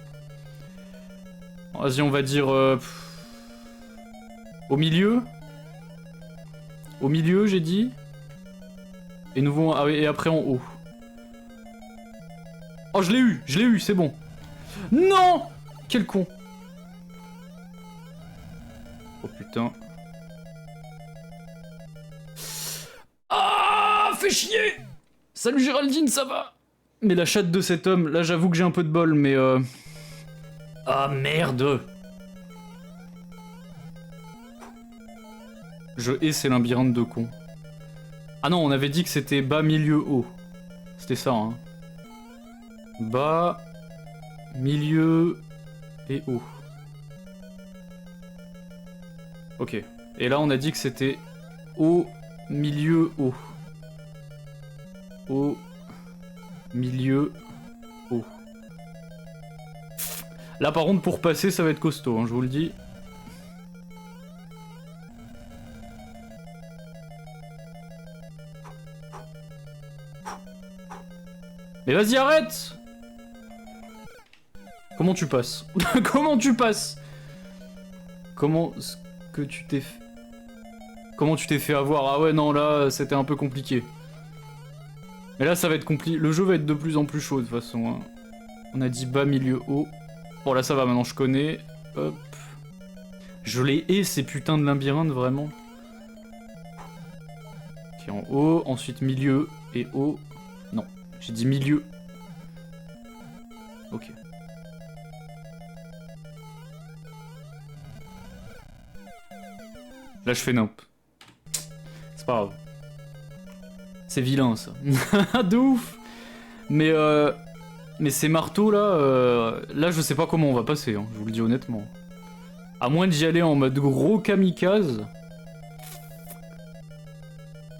Vas-y, on va dire... Au milieu. Au milieu, j'ai dit. Et nouveau... Ah, et après en haut. Oh, je l'ai eu, c'est bon. Non! Quel con. Oh putain. Ah, fais chier! Salut Géraldine, ça va? Mais la chatte de cet homme, là j'avoue que j'ai un peu de bol, mais Ah merde! Je hais ces labyrinthes de con. Ah non, on avait dit que c'était bas, milieu, haut. C'était ça, hein. Bas, milieu et haut. Ok. Et là, on a dit que c'était haut, milieu, haut. Haut, milieu O. Là par contre pour passer ça va être costaud, hein, je vous le dis. Mais vas-y arrête! Comment tu passes? Comment tu passes? Comment est-ce que tu t'es fait... Comment tu t'es fait avoir? Ah ouais non là c'était un peu compliqué. Mais là ça va être compliqué. Le jeu va être de plus en plus chaud de toute façon. Hein. On a dit bas, milieu, haut. Bon là ça va maintenant je connais. Hop. Je les hais ces putains de labyrinthes vraiment. Ok en haut, ensuite milieu et haut. Non, j'ai dit milieu. Ok. Là je fais nimp. C'est pas grave. C'est vilain ça. De ouf. Mais ces marteaux là, là je sais pas comment on va passer, hein, je vous le dis honnêtement. À moins d'y aller en mode gros kamikaze.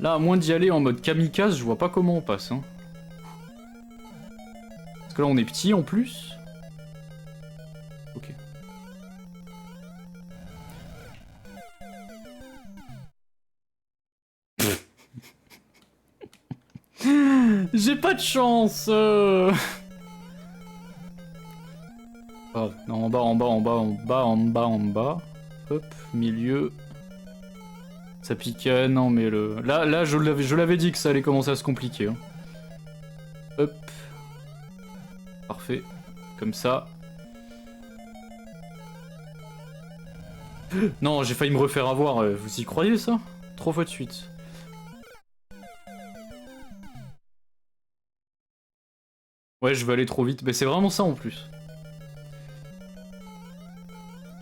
Là à moins d'y aller en mode kamikaze, je vois pas comment on passe. Hein. Parce que là on est petit en plus. Ok. J'ai pas de chance. Oh, non, en bas, en bas, en bas, en bas, en bas, en bas. Hop, milieu. Ça piquait, non mais le... Là, je l'avais dit que ça allait commencer à se compliquer. Hein. Hop. Parfait. Comme ça. Non, j'ai failli me refaire avoir. Vous y croyez ça? 3 fois de suite. Ouais, je vais aller trop vite. Mais c'est vraiment ça en plus.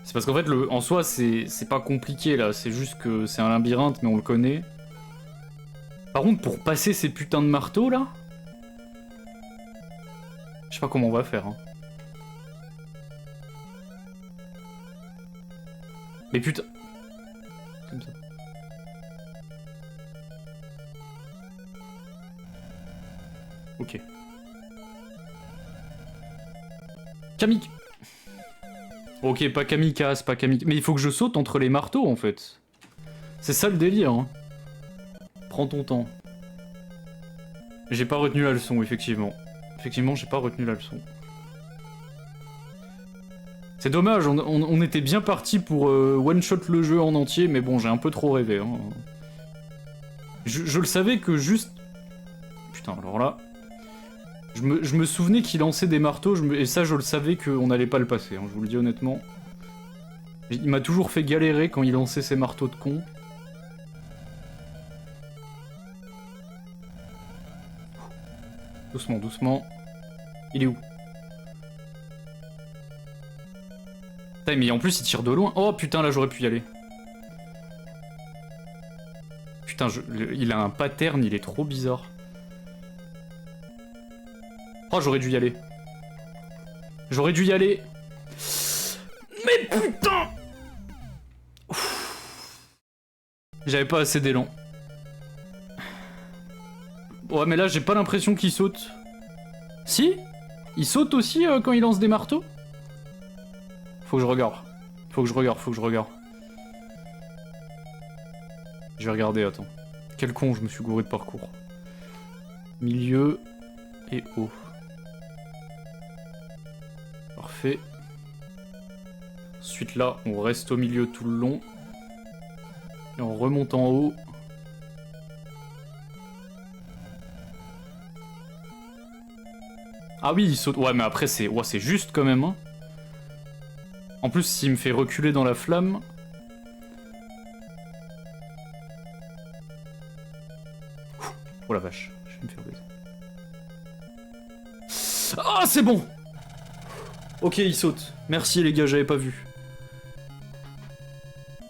C'est parce qu'en fait, en soi, c'est pas compliqué là. C'est juste que c'est un labyrinthe, mais on le connaît. Par contre, pour passer ces putains de marteaux là... Je sais pas comment on va faire. Hein. Mais putain... Comme ça. Ok. Kamik... Ok, pas kamikaze, pas kamikaze... Mais il faut que je saute entre les marteaux, en fait. C'est ça le délire, hein. Prends ton temps. J'ai pas retenu la leçon, effectivement. Effectivement, j'ai pas retenu la leçon. C'est dommage, on était bien parti pour one-shot le jeu en entier, mais bon, j'ai un peu trop rêvé, hein. Je le savais que juste... Putain, alors là... Je me souvenais qu'il lançait des marteaux, et ça je le savais qu'on allait pas le passer, hein, je vous le dis honnêtement. Il m'a toujours fait galérer quand il lançait ses marteaux de con. Doucement, doucement. Il est où? Putain, mais en plus il tire de loin. Oh putain, là j'aurais pu y aller. Putain, il a un pattern, il est trop bizarre. Oh, j'aurais dû y aller. J'aurais dû y aller. Mais putain! J'avais pas assez d'élan. Ouais, mais là, j'ai pas l'impression qu'il saute. Si? Il saute aussi quand il lance des marteaux? Faut que je regarde. Faut que je regarde, faut que je regarde. Je vais regarder, attends. Quel con, je me suis gouré de parcours. Milieu et haut. Parfait. Ensuite là, on reste au milieu tout le long. Et on remonte en haut. Ah oui, il saute. Ouais, mais après, c'est juste quand même. Hein. En plus, s'il me fait reculer dans la flamme... Oh la vache, je vais me faire baiser. Ah, c'est bon! Ok, il saute. Merci les gars, j'avais pas vu.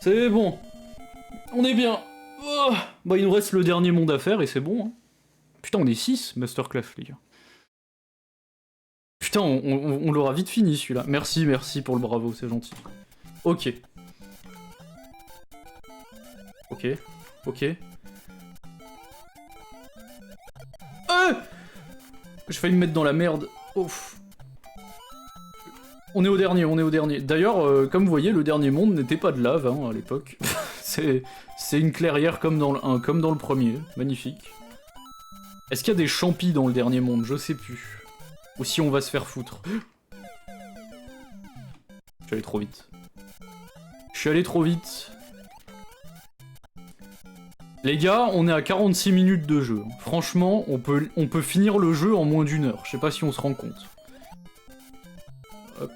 C'est bon. On est bien. Oh bah, il nous reste le dernier monde à faire et c'est bon. Hein. Putain, on est 6, Masterclass, les gars. Putain, on l'aura vite fini, celui-là. Merci, merci pour le bravo, c'est gentil. Ok. Ok. Ok. J'ai failli me mettre dans la merde. Ouf. On est au dernier, on est au dernier. D'ailleurs, comme vous voyez, le dernier monde n'était pas de lave hein, à l'époque. C'est une clairière comme dans le 1, comme dans le premier. Magnifique. Est-ce qu'il y a des champis dans le dernier monde? Je sais plus. Ou si on va se faire foutre. Je suis allé trop vite. Je suis allé trop vite. Les gars, on est à 46 minutes de jeu. Franchement, on peut finir le jeu en moins d'1 heure. Je sais pas si on se rend compte. Hop.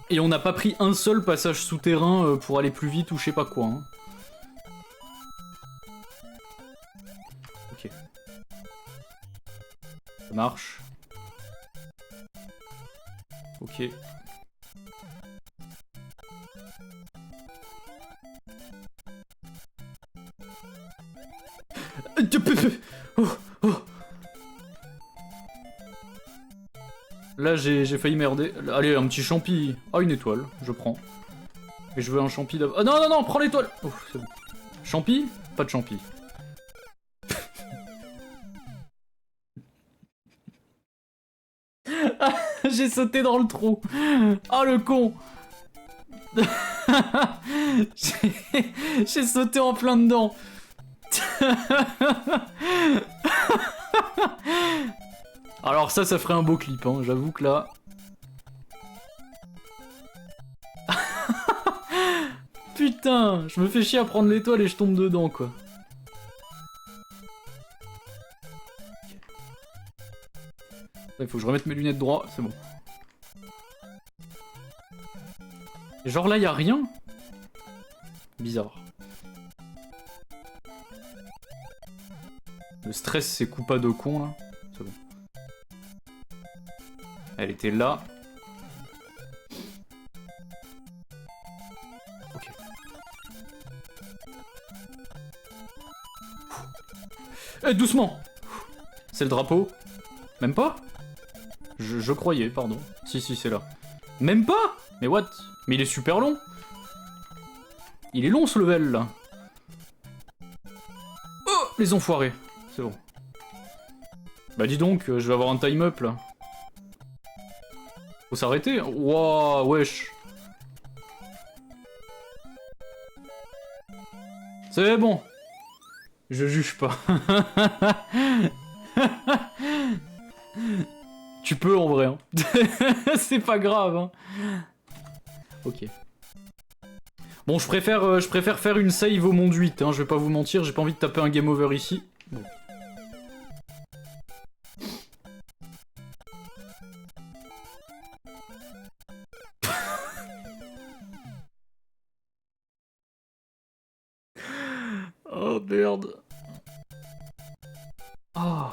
Et on n'a pas pris un seul passage souterrain pour aller plus vite ou je sais pas quoi. Hein. Ok. Ça marche. Ok. Oh, oh. Là j'ai failli merder. Allez, un petit champi. Ah, une étoile, je prends. Mais je veux un champi d'abord. Oh non, non, non, prends l'étoile. Oh, c'est bon. Champi? Pas de champi. J'ai sauté dans le trou. Oh le con. J'ai sauté en plein dedans. Alors ça ferait un beau clip, hein. J'avoue que là... Putain, je me fais chier à prendre l'étoile et je tombe dedans, quoi. Il faut que je remette mes lunettes droit, c'est bon. Et genre là, y a rien? Bizarre. Le stress, c'est coupa de con, là. C'est bon. Elle était là. Ok. Eh, doucement! C'est le drapeau? Même pas? Je croyais, pardon. Si, c'est là. Même pas? Mais what? Mais il est super long. Il est long, ce level, là. Oh, les enfoirés. C'est bon. Bah dis donc, je vais avoir un time-up, là. Faut s'arrêter. Wouah, wesh. C'est bon. Je juge pas. Tu peux en vrai. Hein. C'est pas grave. Hein. Ok. Bon, je préfère faire une save au monde 8. Hein, je vais pas vous mentir, j'ai pas envie de taper un game over ici. Bon. Oh merde. Oh.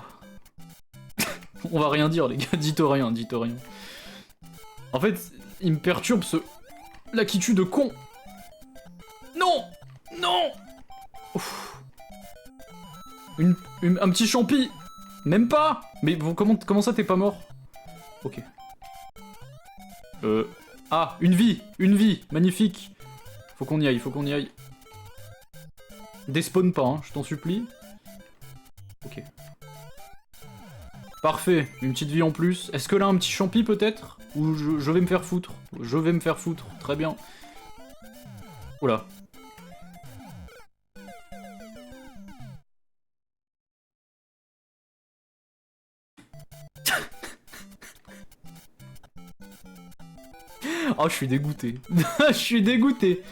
On va rien dire les gars, dites rien, dites rien. En fait, il me perturbe ce... L'aquitu de con. Non. Non. Ouf. Un petit champi. Même pas. Mais comment ça t'es pas mort? Ok. Ah, une vie. Magnifique. Faut qu'on y aille, faut qu'on y aille. Despawn pas, hein, je t'en supplie. Ok. Parfait, une petite vie en plus. Est-ce que là, un petit champi peut-être? Ou je vais me faire foutre? Je vais me faire foutre, très bien. Oula. Oh, je suis dégoûté. Je suis dégoûté.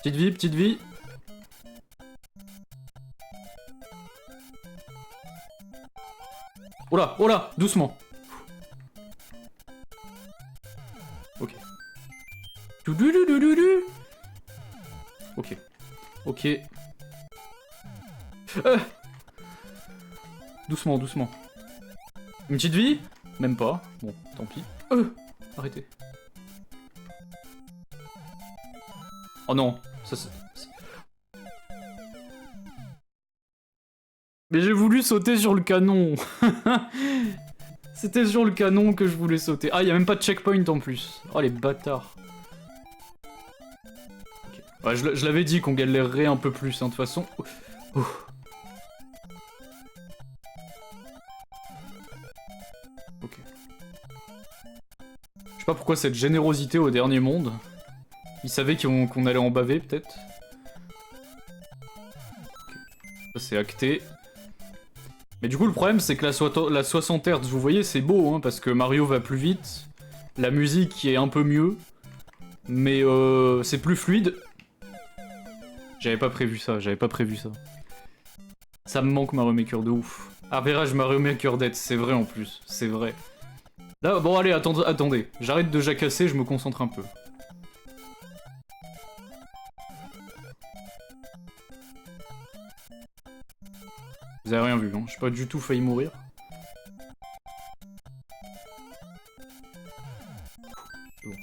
Petite vie. Oh là, doucement. Ok. Ok. Doucement. Une petite vie? Même pas. Bon, tant pis. Arrêtez. Oh non. Ça, mais j'ai voulu sauter sur le canon. C'était sur le canon que je voulais sauter. Ah, y a même pas de checkpoint en plus. Oh les bâtards. Okay. Ouais, je l'avais dit qu'on galérerait un peu plus, hein, de toute façon. Ok. Je sais pas pourquoi cette générosité au dernier monde. Ils savaient qu'on allait en baver, peut-être. Okay. Ça, c'est acté. Mais du coup, le problème, c'est que la 60 Hz, vous voyez, c'est beau, hein, parce que Mario va plus vite. La musique est un peu mieux. Mais c'est plus fluide. J'avais pas prévu ça, Ça me manque Mario Maker de ouf. Average Mario Maker Dead, c'est vrai en plus, c'est vrai. Là, bon allez, attendez. J'arrête de jacasser, je me concentre un peu. Vous avez rien vu, non? J'ai pas du tout failli mourir. Bon.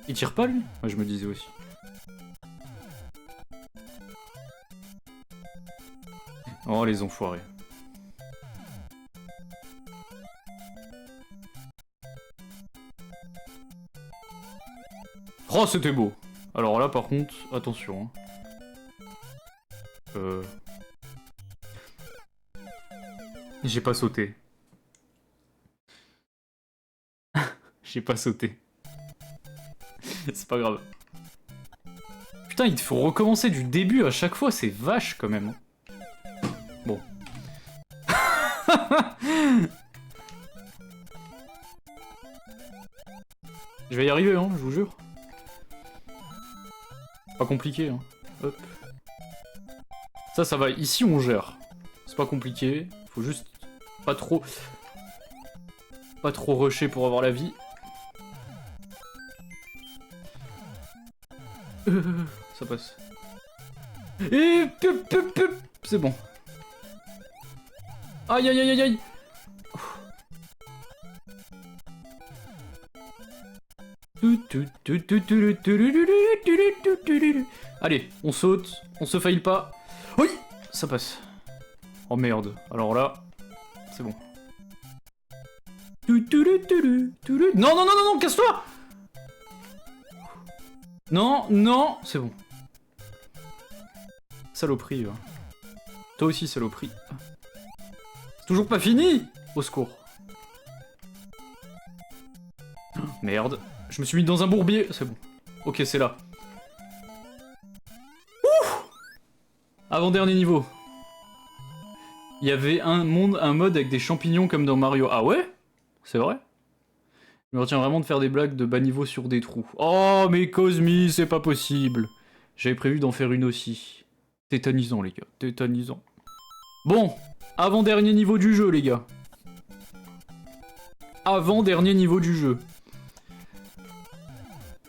Il tire pas, lui? Ouais, je me disais aussi. Oh, les enfoirés. Oh, c'était beau. Alors là, par contre, attention. Hein. J'ai pas sauté. J'ai pas sauté. C'est pas grave. Putain, il te faut recommencer du début à chaque fois, c'est vache quand même. Bon. Je vais y arriver, hein, je vous jure. Pas compliqué, hein. Hop. Ça va. Ici, on gère. C'est pas compliqué. Faut juste pas trop rusher pour avoir la vie. Ça passe. Et c'est bon. Aïe aïe aïe aïe aïe. Allez, on saute, on se faille pas. Oui, ça passe. Oh merde, alors là, c'est bon. Non, non, non, non, non, casse-toi! Non, non, c'est bon. Saloperie, va. Toi aussi, saloperie. C'est toujours pas fini! Au secours. Merde. Je me suis mis dans un bourbier. C'est bon. Ok, c'est là. Ouh! Avant-dernier niveau. Il y avait un mode avec des champignons comme dans Mario. Ah ouais? C'est vrai? Je me retiens vraiment de faire des blagues de bas niveau sur des trous. Oh, mais Cosmi, c'est pas possible. J'avais prévu d'en faire une aussi. Tétanisant, les gars. Tétanisant. Bon. Avant-dernier niveau du jeu, les gars. Avant-dernier niveau du jeu.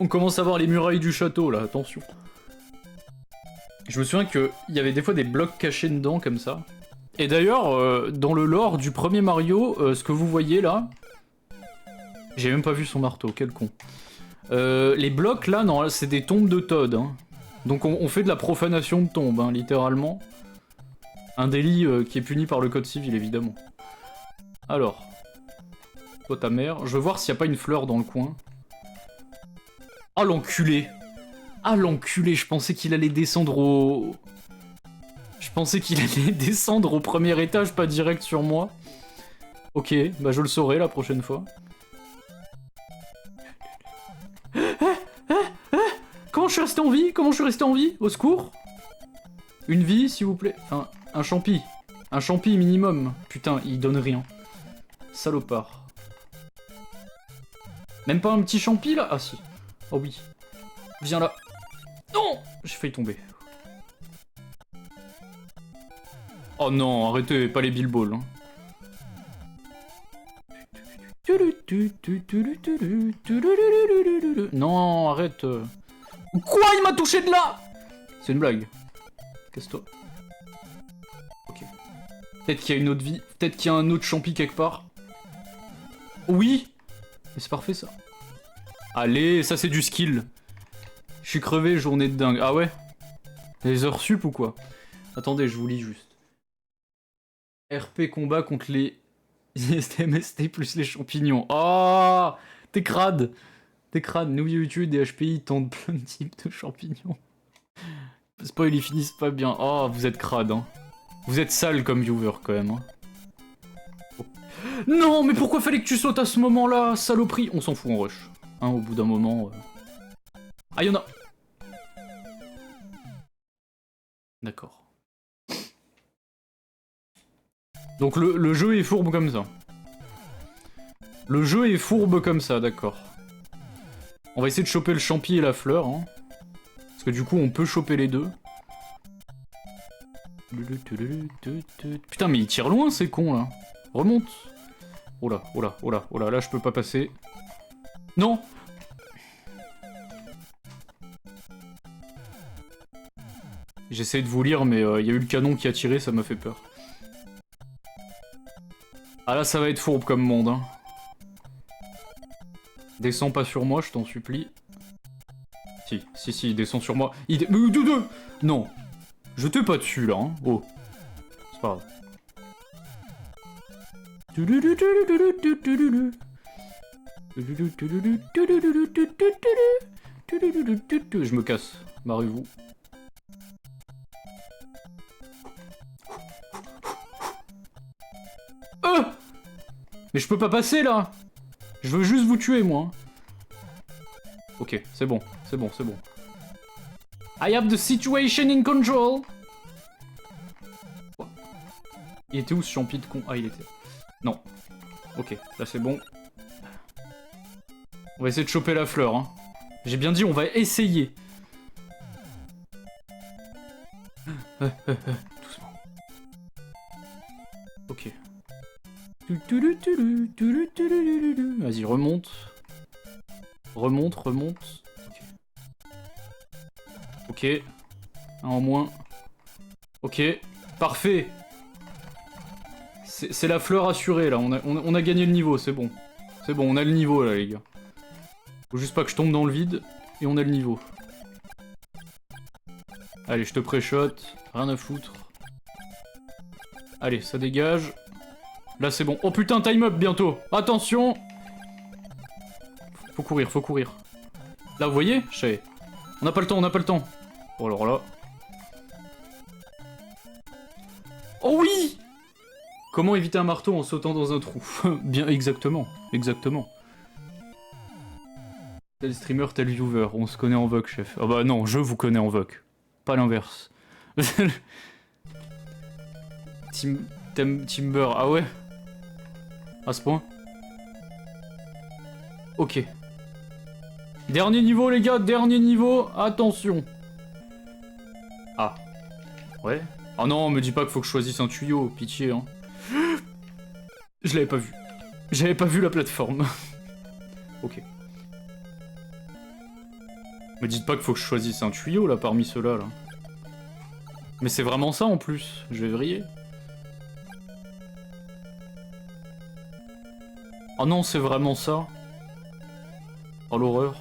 On commence à voir les murailles du château, là. Attention. Je me souviens qu'il y avait des fois des blocs cachés dedans, comme ça. Et d'ailleurs, dans le lore du premier Mario, ce que vous voyez, là... J'ai même pas vu son marteau, quel con. Les blocs, là, non, c'est des tombes de Toad. Hein. Donc on fait de la profanation de tombes, hein, littéralement. Un délit qui est puni par le code civil, évidemment. Alors. Toi, ta mère. Je veux voir s'il n'y a pas une fleur dans le coin. Ah, l'enculé! Ah, l'enculé, je pensais qu'il allait descendre au... Je pensais qu'il allait descendre au premier étage, pas direct sur moi. Ok, bah je le saurai la prochaine fois. Comment je suis resté en vie? Comment je suis resté en vie? Au secours? Une vie, s'il vous plaît. Enfin, un champi. Un champi minimum. Putain, il donne rien. Salopard. Même pas un petit champi, là? Ah, si. Oh oui. Viens là. Non! J'ai failli tomber. Oh non, arrêtez, pas les billballs. Hein. Non, arrête. Quoi? Il m'a touché de là? C'est une blague. Casse-toi. Ok. Peut-être qu'il y a une autre vie. Peut-être qu'il y a un autre champi quelque part. Oui! Mais c'est parfait, ça. Allez, ça c'est du skill. Je suis crevé, journée de dingue. Ah ouais? Les heures sup ou quoi? Attendez, je vous lis juste. RP combat contre les STMST plus les champignons. Oh, t'es crade. T'es crade. Nous YouTube des HPI tentent plein de types de champignons. Spoil, ils finissent pas bien. Oh, vous êtes crade, hein. Vous êtes sale comme viewer quand même. Hein. Oh. Non, mais pourquoi fallait que tu sautes à ce moment-là, saloperie? On s'en fout en rush. Hein, au bout d'un moment. Ah, y'en a. D'accord. Donc le jeu est fourbe comme ça. Le jeu est fourbe comme ça, d'accord. On va essayer de choper le champi et la fleur. Hein. Parce que du coup, on peut choper les deux. Putain, mais il tire loin, ces cons, là. Remonte. Oh là, oh là, oh là, oh là, là, je peux pas passer. Non. J'essaie de vous lire, mais il y a eu le canon qui a tiré, ça m'a fait peur. Ah là, ça va être fourbe comme monde, hein. Descends pas sur moi, je t'en supplie. Si, descends sur moi. Non. Je t'ai pas dessus, là, hein. Oh. C'est pas grave. Je me casse. Barrez-vous. Mais je peux pas passer, là. Je veux juste vous tuer, moi. Ok, c'est bon, c'est bon, c'est bon. I have the situation in control. Il était où ce champi de con? Ah, il était. Non. Ok, là c'est bon. On va essayer de choper la fleur. Hein. J'ai bien dit, on va essayer. Doucement. Ok. Vas-y, remonte. Remonte. Ok. Ok. Un en moins. Ok. Parfait. C'est la fleur assurée, là. On a gagné le niveau, c'est bon. C'est bon, on a le niveau, là, les gars. Faut juste pas que je tombe dans le vide. Et on a le niveau. Allez, je te pré-shot. Rien à foutre. Allez, ça dégage. Là, c'est bon. Oh putain, time up bientôt. Attention. Faut courir, faut courir. Là, vous voyez? Je sais. On n'a pas le temps, on n'a pas le temps. Oh, alors là. Oh oui! Comment éviter un marteau en sautant dans un trou? Bien, exactement. Exactement. Tel streamer, tel viewer. On se connaît en VOC, chef. Ah bah non, je vous connais en VOC. Pas l'inverse. Timber, ah ouais? À ce point? Ok. Dernier niveau, les gars, dernier niveau. Attention. Ah. Ouais. Ah non, me dis pas qu'il faut que je choisisse un tuyau. Pitié, hein. Je l'avais pas vu. J'avais pas vu la plateforme. Ok. Me dites pas qu'il faut que je choisisse un tuyau, là, parmi ceux-là, là. Mais c'est vraiment ça, en plus. Je vais vriller. Oh non, c'est vraiment ça. Oh, l'horreur.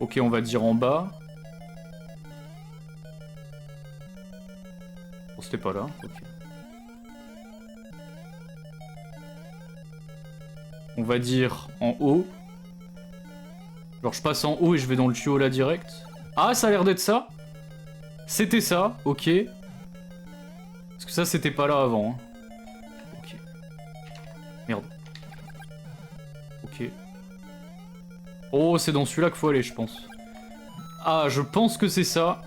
Ok, on va dire en bas. Bon, c'était pas là. Ok. On va dire en haut. Genre je passe en haut et je vais dans le tuyau là direct. Ah, ça a l'air d'être ça. C'était ça, ok. Parce que ça, c'était pas là avant. Hein. Ok. Merde. Ok. Oh, c'est dans celui-là qu'il faut aller, je pense. Ah, je pense que c'est ça.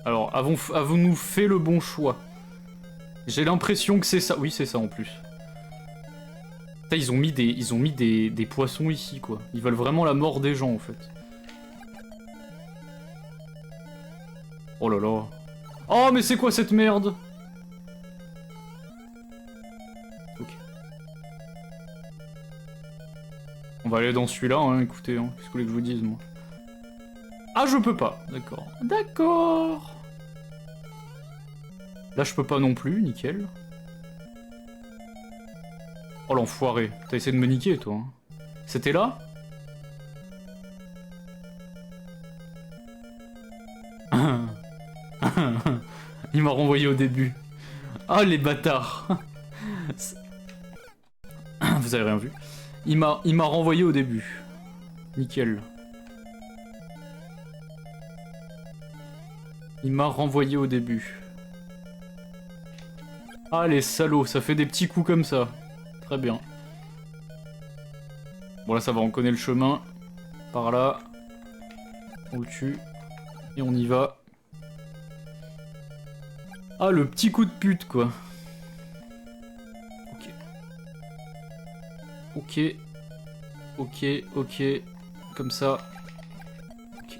Alors, avons-nous fait le bon choix? J'ai l'impression que c'est ça. Oui, c'est ça en plus. Putain, ils ont mis des poissons ici, quoi. Ils veulent vraiment la mort des gens, en fait. Oh là là. Oh, mais c'est quoi cette merde? Ok. On va aller dans celui-là, hein, écoutez. Hein. Qu'est-ce que vous voulez que je vous dise, moi? Ah, je peux pas. D'accord. D'accord. Là, je peux pas non plus, nickel. Oh, l'enfoiré. T'as essayé de me niquer, toi. Hein. C'était là? Il m'a renvoyé au début. Ah, les bâtards. Vous avez rien vu. Il m'a renvoyé au début. Nickel. Il m'a renvoyé au début. Ah, les salauds, ça fait des petits coups comme ça. Très bien. Bon, là, ça va, on connaît le chemin. Par là. On le tue. Et on y va. Ah, le petit coup de pute, quoi. Ok. Ok. Ok, ok. Comme ça. Ok.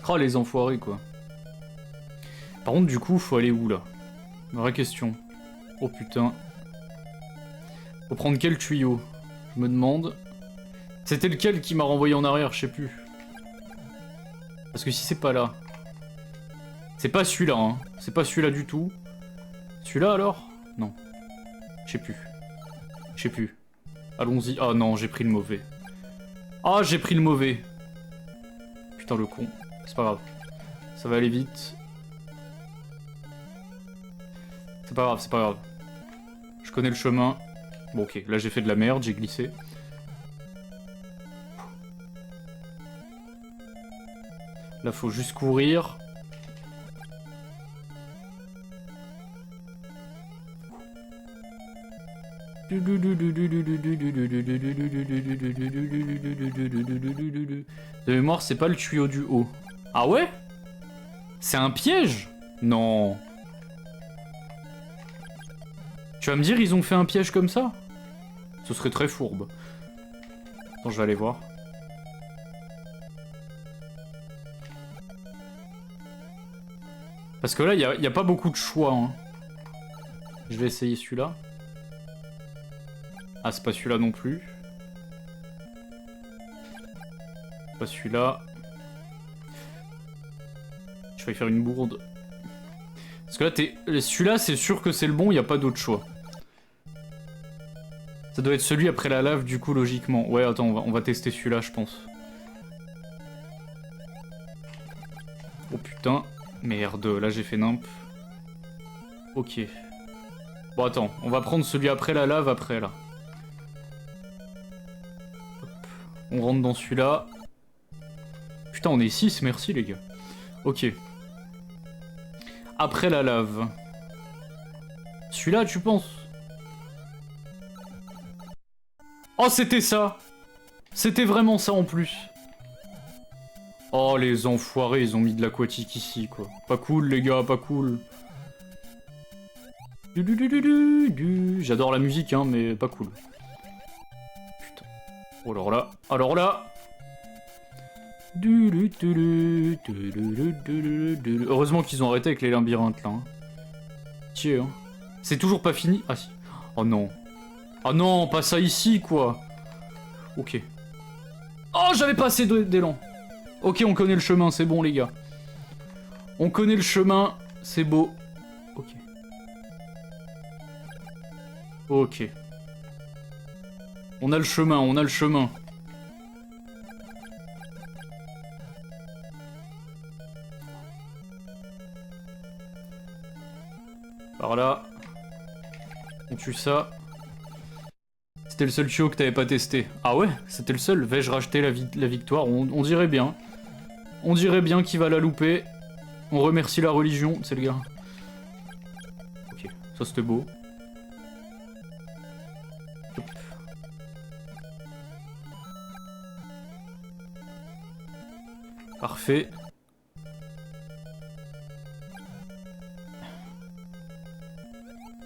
Oh, les enfoirés, quoi. Par contre, du coup, faut aller où, là? Vraie question. Oh, putain. Faut prendre quel tuyau? Je me demande. C'était lequel qui m'a renvoyé en arrière? Je sais plus. Parce que si c'est pas là... C'est pas celui-là, hein. C'est pas celui-là du tout. Celui-là, alors? Non. Je sais plus. Je sais plus. Allons-y. Ah non, j'ai pris le mauvais. Ah, j'ai pris le mauvais. Putain, le con. C'est pas grave. Ça va aller vite. C'est pas grave, c'est pas grave. Je connais le chemin. Bon, ok. Là, j'ai fait de la merde. J'ai glissé. Là, faut juste courir. De mémoire, c'est pas le tuyau du haut. Ah ouais? C'est un piège? Non. Tu vas me dire, ils ont fait un piège comme ça? Ce serait très fourbe. Attends, je vais aller voir. Parce que là, il y a pas beaucoup de choix. Hein. Je vais essayer celui-là. Ah, c'est pas celui-là non plus. Pas celui-là. Je vais faire une bourde. Parce que là, celui-là, c'est sûr que c'est le bon, il n'y a pas d'autre choix. Ça doit être celui après la lave, du coup, logiquement. Ouais, attends, on va tester celui-là, je pense. Oh putain. Merde, là j'ai fait nimp. Ok. Bon, attends, on va prendre celui après la lave, après, là. Hop. On rentre dans celui-là. Putain, on est 6, merci les gars. Ok. Après la lave. Celui-là, tu penses? Oh, c'était ça! C'était vraiment ça en plus. Oh, les enfoirés, ils ont mis de l'aquatique ici, quoi. Pas cool, les gars, pas cool. J'adore la musique, hein, mais pas cool. Putain. Oh, alors là, alors là. Heureusement qu'ils ont arrêté avec les labyrinthes, là. Hein. Tiens, hein. C'est toujours pas fini. Ah si. Oh non. Oh non, pas ça ici, quoi. Ok. Oh, j'avais pas assez d'élan. Ok, on connaît le chemin, c'est bon, les gars. On connaît le chemin, c'est beau. Ok. Ok. On a le chemin, on a le chemin. Par là. On tue ça. C'était le seul tuyau que t'avais pas testé. Ah ouais? C'était le seul? Vais-je racheter la victoire? On dirait bien. On dirait bien qu'il va la louper. On remercie la religion, c'est le gars. Ok, ça c'était beau. Hop. Parfait.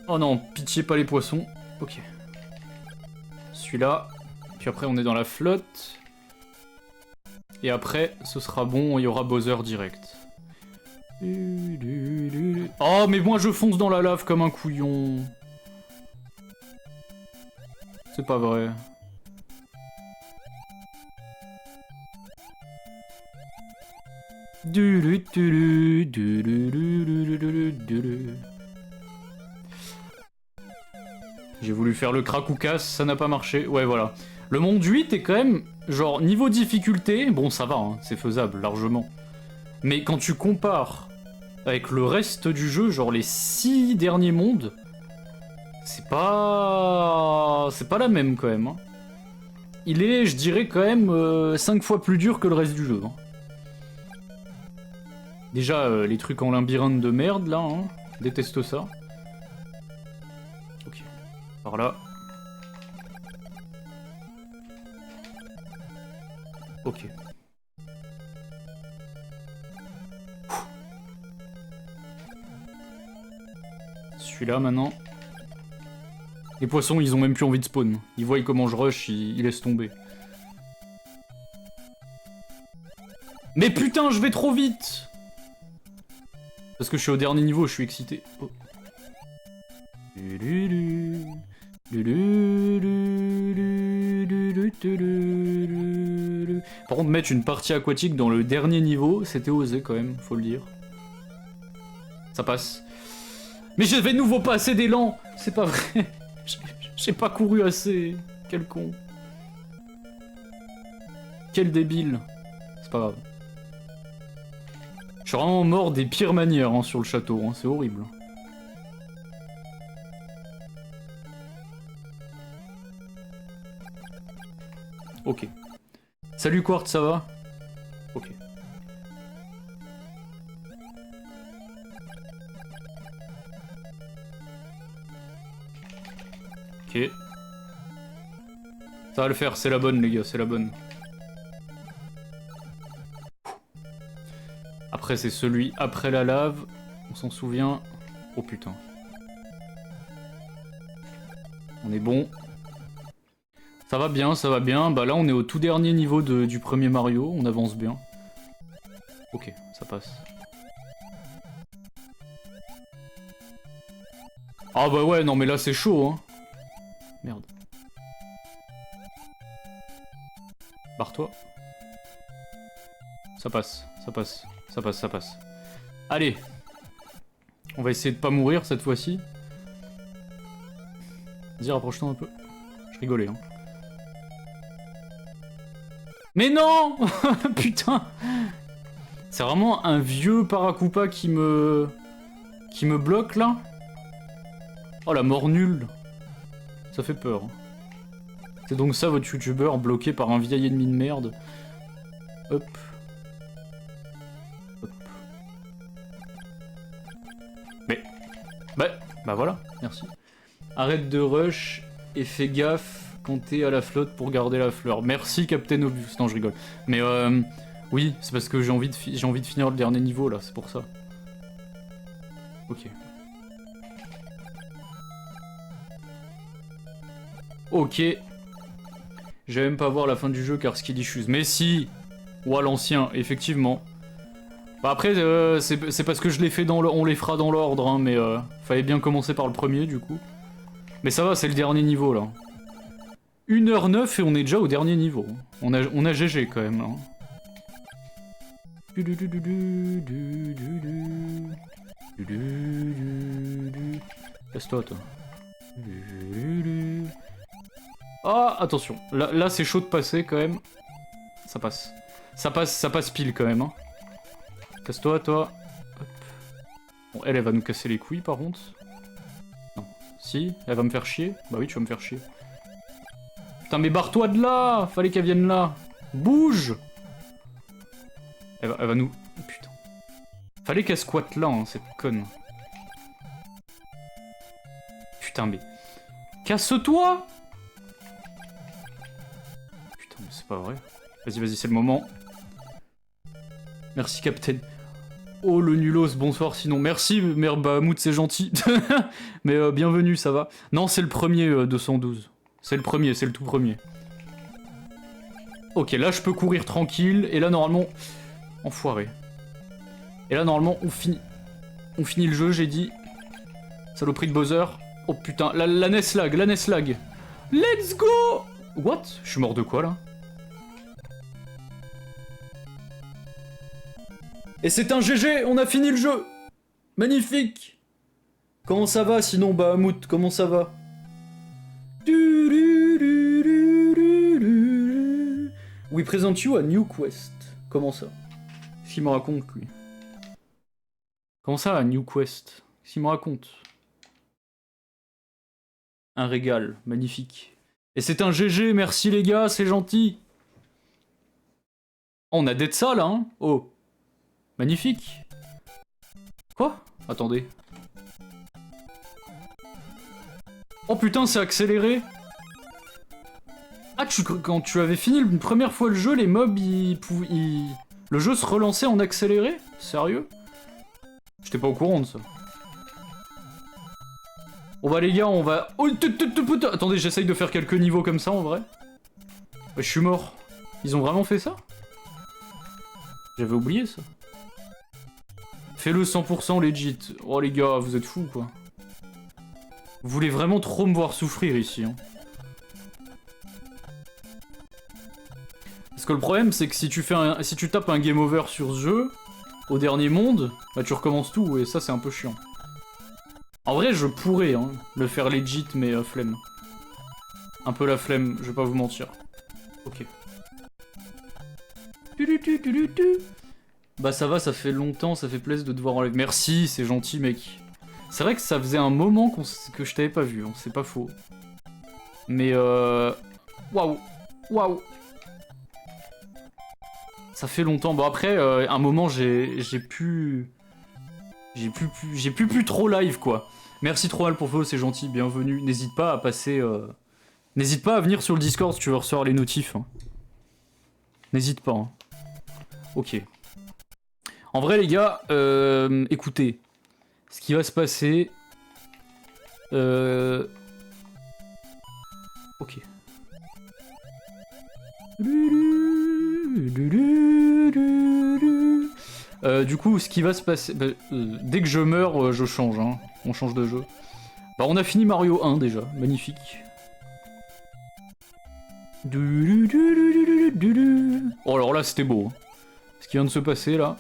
Oh non, pitié pas les poissons. Ok. Celui-là. Puis après on est dans la flotte. Et après ce sera bon, il y aura Bowser direct. Oh mais moi je fonce dans la lave comme un couillon. C'est pas vrai. J'ai voulu faire le crack ou casse, ça n'a pas marché. Ouais, voilà. Le monde 8 est quand même, genre, niveau difficulté, bon, ça va, hein, c'est faisable, largement. Mais quand tu compares avec le reste du jeu, genre les 6 derniers mondes, c'est pas la même quand même. Hein. Il est, je dirais quand même 5 fois plus dur que le reste du jeu. Hein. Déjà, les trucs en labyrinthe de merde là, hein. Je déteste ça. Ok, par là. Ok. Celui-là maintenant. Les poissons, ils ont même plus envie de spawn. Ils voient comment je rush, ils laissent tomber. Mais putain, je vais trop vite! Parce que je suis au dernier niveau, je suis excité. Oh. Par contre, mettre une partie aquatique dans le dernier niveau, c'était osé quand même, faut le dire. Ça passe. Mais je vais de nouveau pas assez d'élan! C'est pas vrai! J'ai pas couru assez. Quel con. Quel débile. C'est pas grave. Je suis vraiment mort des pires manières hein, sur le château, hein. C'est horrible. Ok. Salut Quartz, ça va? Ok. Ok. Ça va le faire, c'est la bonne les gars, c'est la bonne. Après c'est celui après la lave, on s'en souvient. Oh putain. On est bon. Ça va bien, ça va bien. Bah là on est au tout dernier niveau du premier Mario, on avance bien. Ok, ça passe. Ah bah ouais, non mais là c'est chaud hein. Merde. Barre-toi. Ça passe, ça passe, ça passe, ça passe. Allez. On va essayer de pas mourir cette fois-ci. Vas-y, rapproche-toi un peu. Je rigolais, hein. Mais non. Putain. C'est vraiment un vieux Paracupa qui me bloque, là. Oh, la mort nulle. Ça fait peur. C'est donc ça votre youtubeur bloqué par un vieil ennemi de merde. Hop. Hop. Mais. Bah voilà, merci. Arrête de rush et fais gaffe quand t'es à la flotte pour garder la fleur. Merci Captain Obvious. Non, je rigole. Mais oui, c'est parce que j'ai envie de finir le dernier niveau là, c'est pour ça. Ok. Ok. Je vais même pas voir la fin du jeu car skill issues. Mais si. Ou à l'ancien, effectivement. Bah après, c'est parce que je l'ai fait dans on les fera dans l'ordre, hein, mais fallait bien commencer par le premier du coup. Mais ça va, c'est le dernier niveau là. 1h09 et on est déjà au dernier niveau. On a GG quand même là. Laisse-toi toi. Ah, attention. Là c'est chaud de passer quand même. Ça passe. Ça passe pile quand même. Hein. Casse-toi, toi. Hop. Bon, elle va nous casser les couilles par contre. Non. Si, elle va me faire chier. Bah oui, tu vas me faire chier. Putain, mais barre-toi de là. Fallait qu'elle vienne là. Bouge. Elle va nous... Putain. Fallait qu'elle squatte là, hein, cette conne. Putain, mais... Casse-toi. Putain, mais c'est pas vrai. Vas-y, c'est le moment. Merci, Captain. Oh, le nulos, bonsoir, sinon. Merci, Mère Bahamut, c'est gentil. Mais bienvenue, ça va. Non, c'est le premier 212. C'est le premier, c'est le tout premier. Ok, là, je peux courir tranquille. Et là, normalement... Enfoiré. Et là, normalement, on finit le jeu, j'ai dit. Saloperie de Bowser. Oh, putain, la NES lag, la NES lag. Let's go. What? Je suis mort de quoi, là? Et c'est un GG, on a fini le jeu. Magnifique. Comment ça va sinon, Bahamut? Comment ça va? We present you a new quest. Comment ça? Qu'est-ce qu'il me raconte, lui? Comment ça, New Quest? Qu'est-ce qu'il me raconte? Un régal, magnifique. Et c'est un GG, merci les gars, c'est gentil. Oh, on a d'être ça, là, hein? Oh. Magnifique. Quoi? Attendez. Oh putain, c'est accéléré. Ah, quand tu avais fini une première fois le jeu, les mobs, le jeu se relançait en accéléré? Sérieux? J'étais pas au courant de ça. Bon bah les gars, on va... Oh, attendez, j'essaye de faire quelques niveaux comme ça, en vrai. Je suis mort. Ils ont vraiment fait ça? J'avais oublié ça. Fais-le 100% legit. Oh les gars, vous êtes fous, quoi. Vous voulez vraiment trop me voir souffrir ici, hein. Parce que le problème, c'est que si tu tapes un game over sur ce jeu, au dernier monde, bah tu recommences tout, et ça c'est un peu chiant. En vrai, je pourrais hein, le faire legit, mais flemme. Un peu la flemme, je vais pas vous mentir. Ok. Bah ça va, ça fait longtemps, ça fait plaisir de te voir en live. Merci, c'est gentil mec. C'est vrai que ça faisait un moment que je t'avais pas vu, hein, c'est pas faux. Mais waouh, waouh. Ça fait longtemps. Bon après, un moment j'ai plus trop live quoi. Merci trop mal pour follow, c'est gentil, bienvenue. N'hésite pas à passer, n'hésite pas à venir sur le Discord si tu veux recevoir les notifs. Hein. N'hésite pas. Hein. Ok. En vrai les gars, écoutez, ce qui va se passer, ok. Du coup, ce qui va se passer... Bah, dès que je meurs, je change. Hein. On change de jeu. Bah, on a fini Mario 1 déjà. Magnifique. Oh, alors là, c'était beau. Hein. Ce qui vient de se passer, là.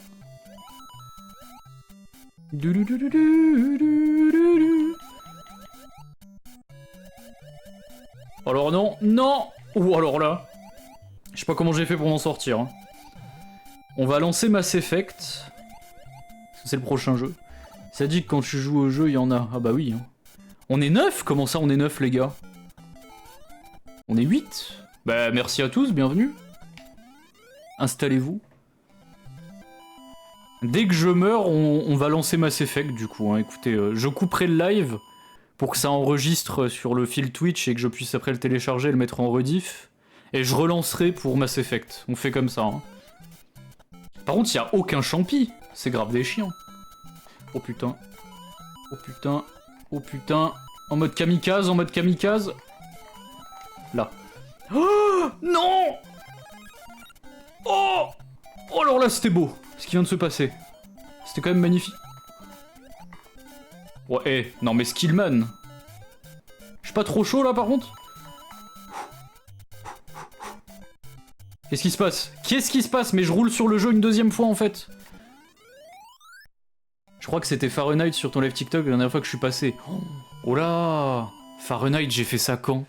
Alors non, non. Ou alors là. Je sais pas comment j'ai fait pour m'en sortir. Hein. On va lancer Mass Effect. C'est le prochain jeu. Ça dit que quand tu joues au jeu, il y en a. Ah bah oui. Hein. On est 9? Comment ça, on est 9, les gars? On est 8? Bah merci à tous, bienvenue. Installez-vous. Dès que je meurs, on va lancer Mass Effect, du coup. Hein. Écoutez, je couperai le live pour que ça enregistre sur le fil Twitch et que je puisse après le télécharger et le mettre en rediff. Et je relancerai pour Mass Effect. On fait comme ça. Hein. Par contre, il n'y a aucun champi. C'est grave des chiens. Oh putain. Oh putain. Oh putain. En mode kamikaze, en mode kamikaze. Là. Oh non. Oh. Oh alors là, c'était beau. Ce qui vient de se passer. C'était quand même magnifique. Ouais, hey, non mais Skillman. Je suis pas trop chaud là par contre? Qu'est-ce qui se passe? Qu'est-ce qui se passe? Mais je roule sur le jeu une deuxième fois en fait. Je crois que c'était Fahrenheit sur ton live TikTok la dernière fois que je suis passé. Oh là! Fahrenheit, j'ai fait ça quand?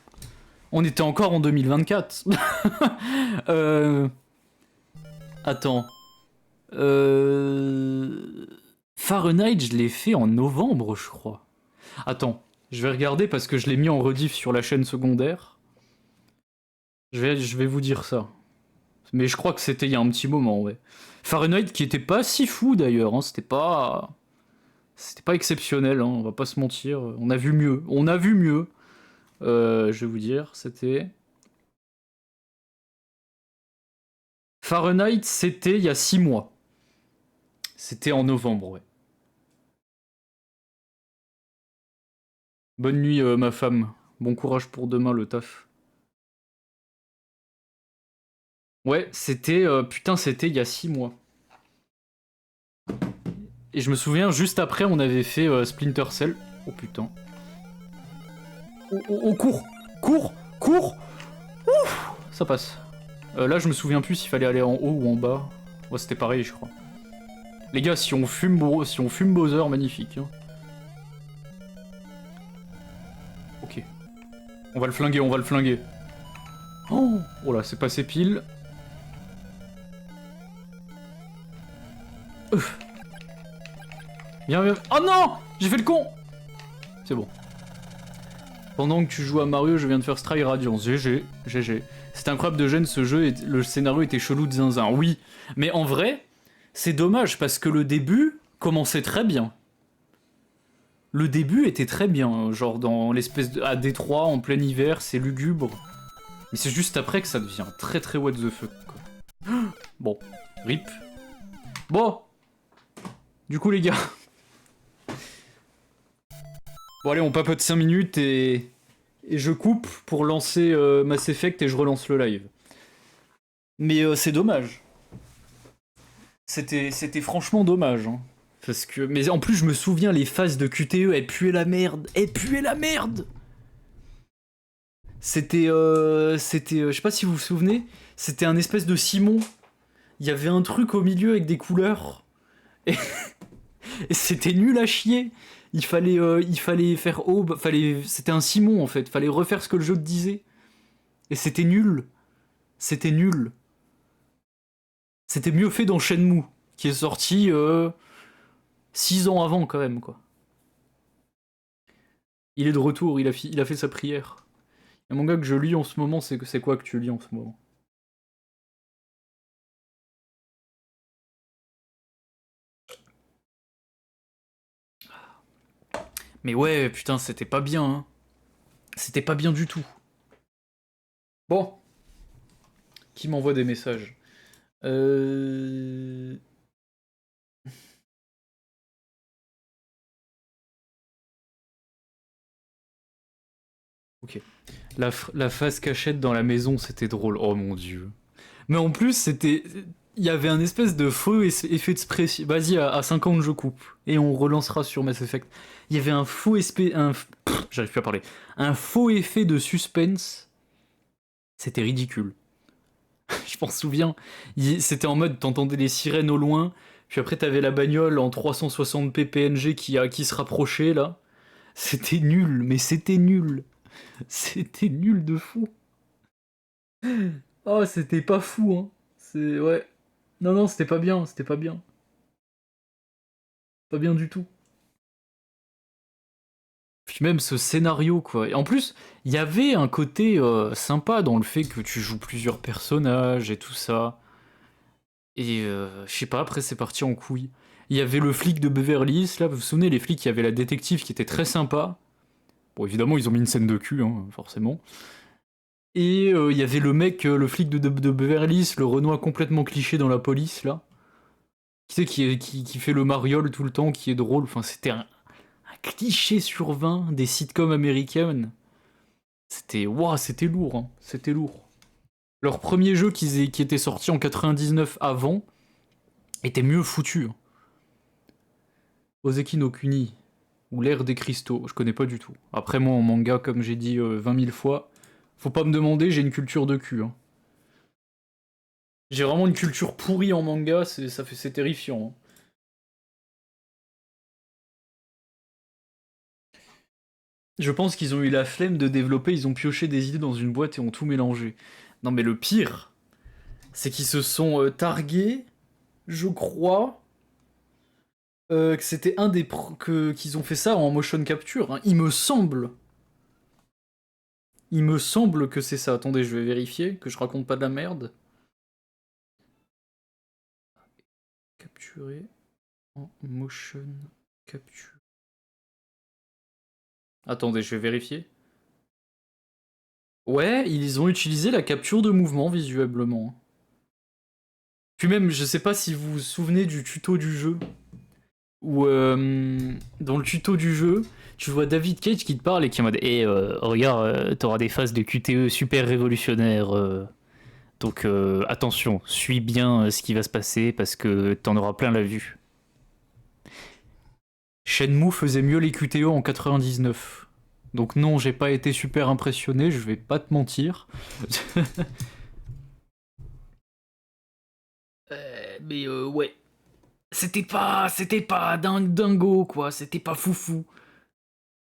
On était encore en 2024. Attends. Fahrenheit, je l'ai fait en novembre, je crois. Attends, je vais regarder parce que je l'ai mis en rediff sur la chaîne secondaire. Je vais vous dire ça. Mais je crois que c'était il y a un petit moment, ouais. Fahrenheit qui était pas si fou d'ailleurs, hein. C'était pas exceptionnel, hein, on va pas se mentir. On a vu mieux. On a vu mieux. Je vais vous dire, c'était... Fahrenheit, c'était il y a 6 mois. C'était en novembre, ouais. Bonne nuit, ma femme. Bon courage pour demain, le taf. Ouais, c'était... putain, c'était il y a 6 mois. Et je me souviens, juste après, on avait fait Splinter Cell. Oh putain. Oh, cours! Cours! Cours! Ouf! Ça passe. Là, je me souviens plus s'il fallait aller en haut ou en bas. Ouais, c'était pareil, je crois. Les gars, si on fume Bowser, magnifique. Hein. Ok. On va le flinguer, on va le flinguer. Oh là, c'est passé pile. Viens, viens. Oh non! J'ai fait le con! C'est bon. Pendant que tu joues à Mario, je viens de faire Stray Radiance. GG, GG. C'est incroyable de gêne ce jeu et le scénario était chelou de zinzin. Oui, mais en vrai, c'est dommage parce que le début commençait très bien. Le début était très bien, genre dans l'espèce de... à Détroit, en plein hiver, c'est lugubre. Mais c'est juste après que ça devient très très what the fuck, quoi. Bon, rip. Bon, du coup les gars. Bon allez, on papote 5 minutes et je coupe pour lancer Mass Effect et je relance le live. Mais c'est dommage. C'était franchement dommage, hein. Parce que... Mais en plus, je me souviens, les phases de QTE, elles puaient la merde. Elles puaient la merde. C'était... je sais pas si vous vous souvenez, c'était un espèce de Simon. Il y avait un truc au milieu avec des couleurs. Et, et c'était nul à chier. Il fallait faire aube. C'était un Simon, en fait. Fallait refaire ce que le jeu te disait. Et c'était nul. C'était nul. C'était mieux fait dans Shenmue, qui est sorti 6 ans avant, quand même, quoi. Il est de retour, il a fait sa prière. Et mon gars que je lis en ce moment, c'est quoi que tu lis en ce moment? Mais ouais, putain, c'était pas bien, hein. C'était pas bien du tout. Bon, qui m'envoie des messages? Euh... Ok. La face cachette dans la maison, c'était drôle. Oh mon dieu. Mais en plus, c'était... Il y avait un espèce de faux effet de pression. Vas-y, à 50 je coupe. Et on relancera sur Mass Effect. Il y avait un faux espèce... J'arrive plus à parler. Un faux effet de suspense. C'était ridicule. Je m'en souviens. C'était en mode, t'entendais les sirènes au loin. Puis après, t'avais la bagnole en 360p PNG qui se rapprochait, là. C'était nul, mais c'était nul. C'était nul de fou. Oh, c'était pas fou, hein. C'est... Ouais. Non, non, c'était pas bien, c'était pas bien. Pas bien du tout. Puis même ce scénario, quoi. Et en plus, il y avait un côté sympa dans le fait que tu joues plusieurs personnages et tout ça. Et je sais pas, après c'est parti en couille. Il y avait le flic de Beverly Hills, là, vous vous souvenez, les flics, il y avait la détective qui était très sympa. Bon, évidemment, ils ont mis une scène de cul, hein, forcément. Et il y avait le mec, le flic de Beverly Hills, le Renoir complètement cliché dans la police, là. Qui c'est qui fait le mariole tout le temps, qui est drôle. Enfin, c'était un cliché sur 20 des sitcoms américaines. C'était... Waouh, c'était lourd, hein. C'était lourd. Leur premier jeu qui était sorti en 99 avant était mieux foutu, hein. Ozeki no Kuni, ou l'ère des cristaux, je connais pas du tout. Après moi en manga, comme j'ai dit 20 000 fois, faut pas me demander, j'ai une culture de cul, hein. J'ai vraiment une culture pourrie en manga, c'est terrifiant, hein. Je pense qu'ils ont eu la flemme de développer, ils ont pioché des idées dans une boîte et ont tout mélangé. Non mais le pire, c'est qu'ils se sont targués, je crois, que c'était un des qu'ils ont fait ça en motion capture, hein. Il me semble. Il me semble que c'est ça. Attendez, je vais vérifier, que je raconte pas de la merde. Capturer en motion capture. Attendez, je vais vérifier. Ouais, ils ont utilisé la capture de mouvement visuellement. Puis même, je sais pas si vous vous souvenez du tuto du jeu. Où dans le tuto du jeu, tu vois David Cage qui te parle et qui est en mode regarde, t'auras des phases de QTE super révolutionnaires. Donc attention, suis bien ce qui va se passer parce que t'en auras plein la vue. Shenmue faisait mieux les QTE en 99. Donc non, j'ai pas été super impressionné, je vais pas te mentir. Ouais. C'était pas dingo quoi, c'était pas foufou.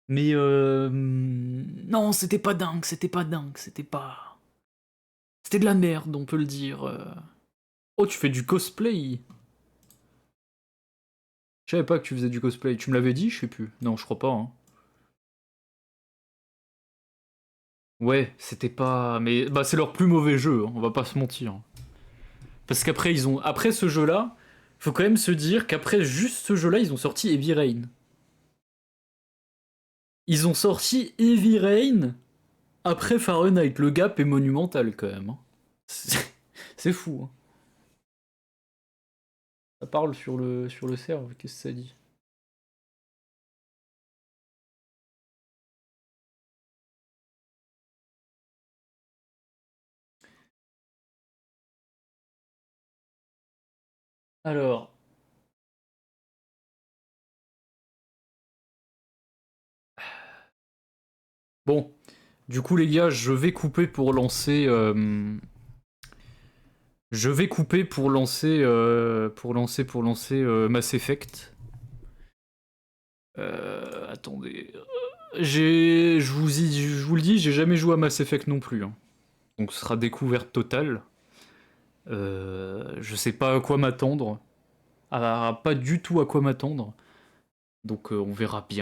Mais non, c'était pas dingue, c'était de la merde, on peut le dire. Oh, tu fais du cosplay. Je savais pas que tu faisais du cosplay. Tu me l'avais dit, je sais plus. Non, je crois pas. Hein. Ouais, c'était pas. Mais bah c'est leur plus mauvais jeu, hein, on va pas se mentir. Parce qu'après ils ont. Après ce jeu-là, faut quand même se dire qu'après juste ce jeu-là, ils ont sorti Heavy Rain. Ils ont sorti Heavy Rain après Fahrenheit. Le gap est monumental quand même. Hein. C'est fou. Hein. Ça parle sur le serve, qu'est-ce que ça dit? Alors, bon, du coup les gars, je vais couper pour lancer. Je vais couper pour lancer Mass Effect. Attendez. Je vous le dis, j'ai jamais joué à Mass Effect non plus. Hein. Donc ce sera découverte totale. Je sais pas à quoi m'attendre. Pas du tout à quoi m'attendre. Donc on verra bien.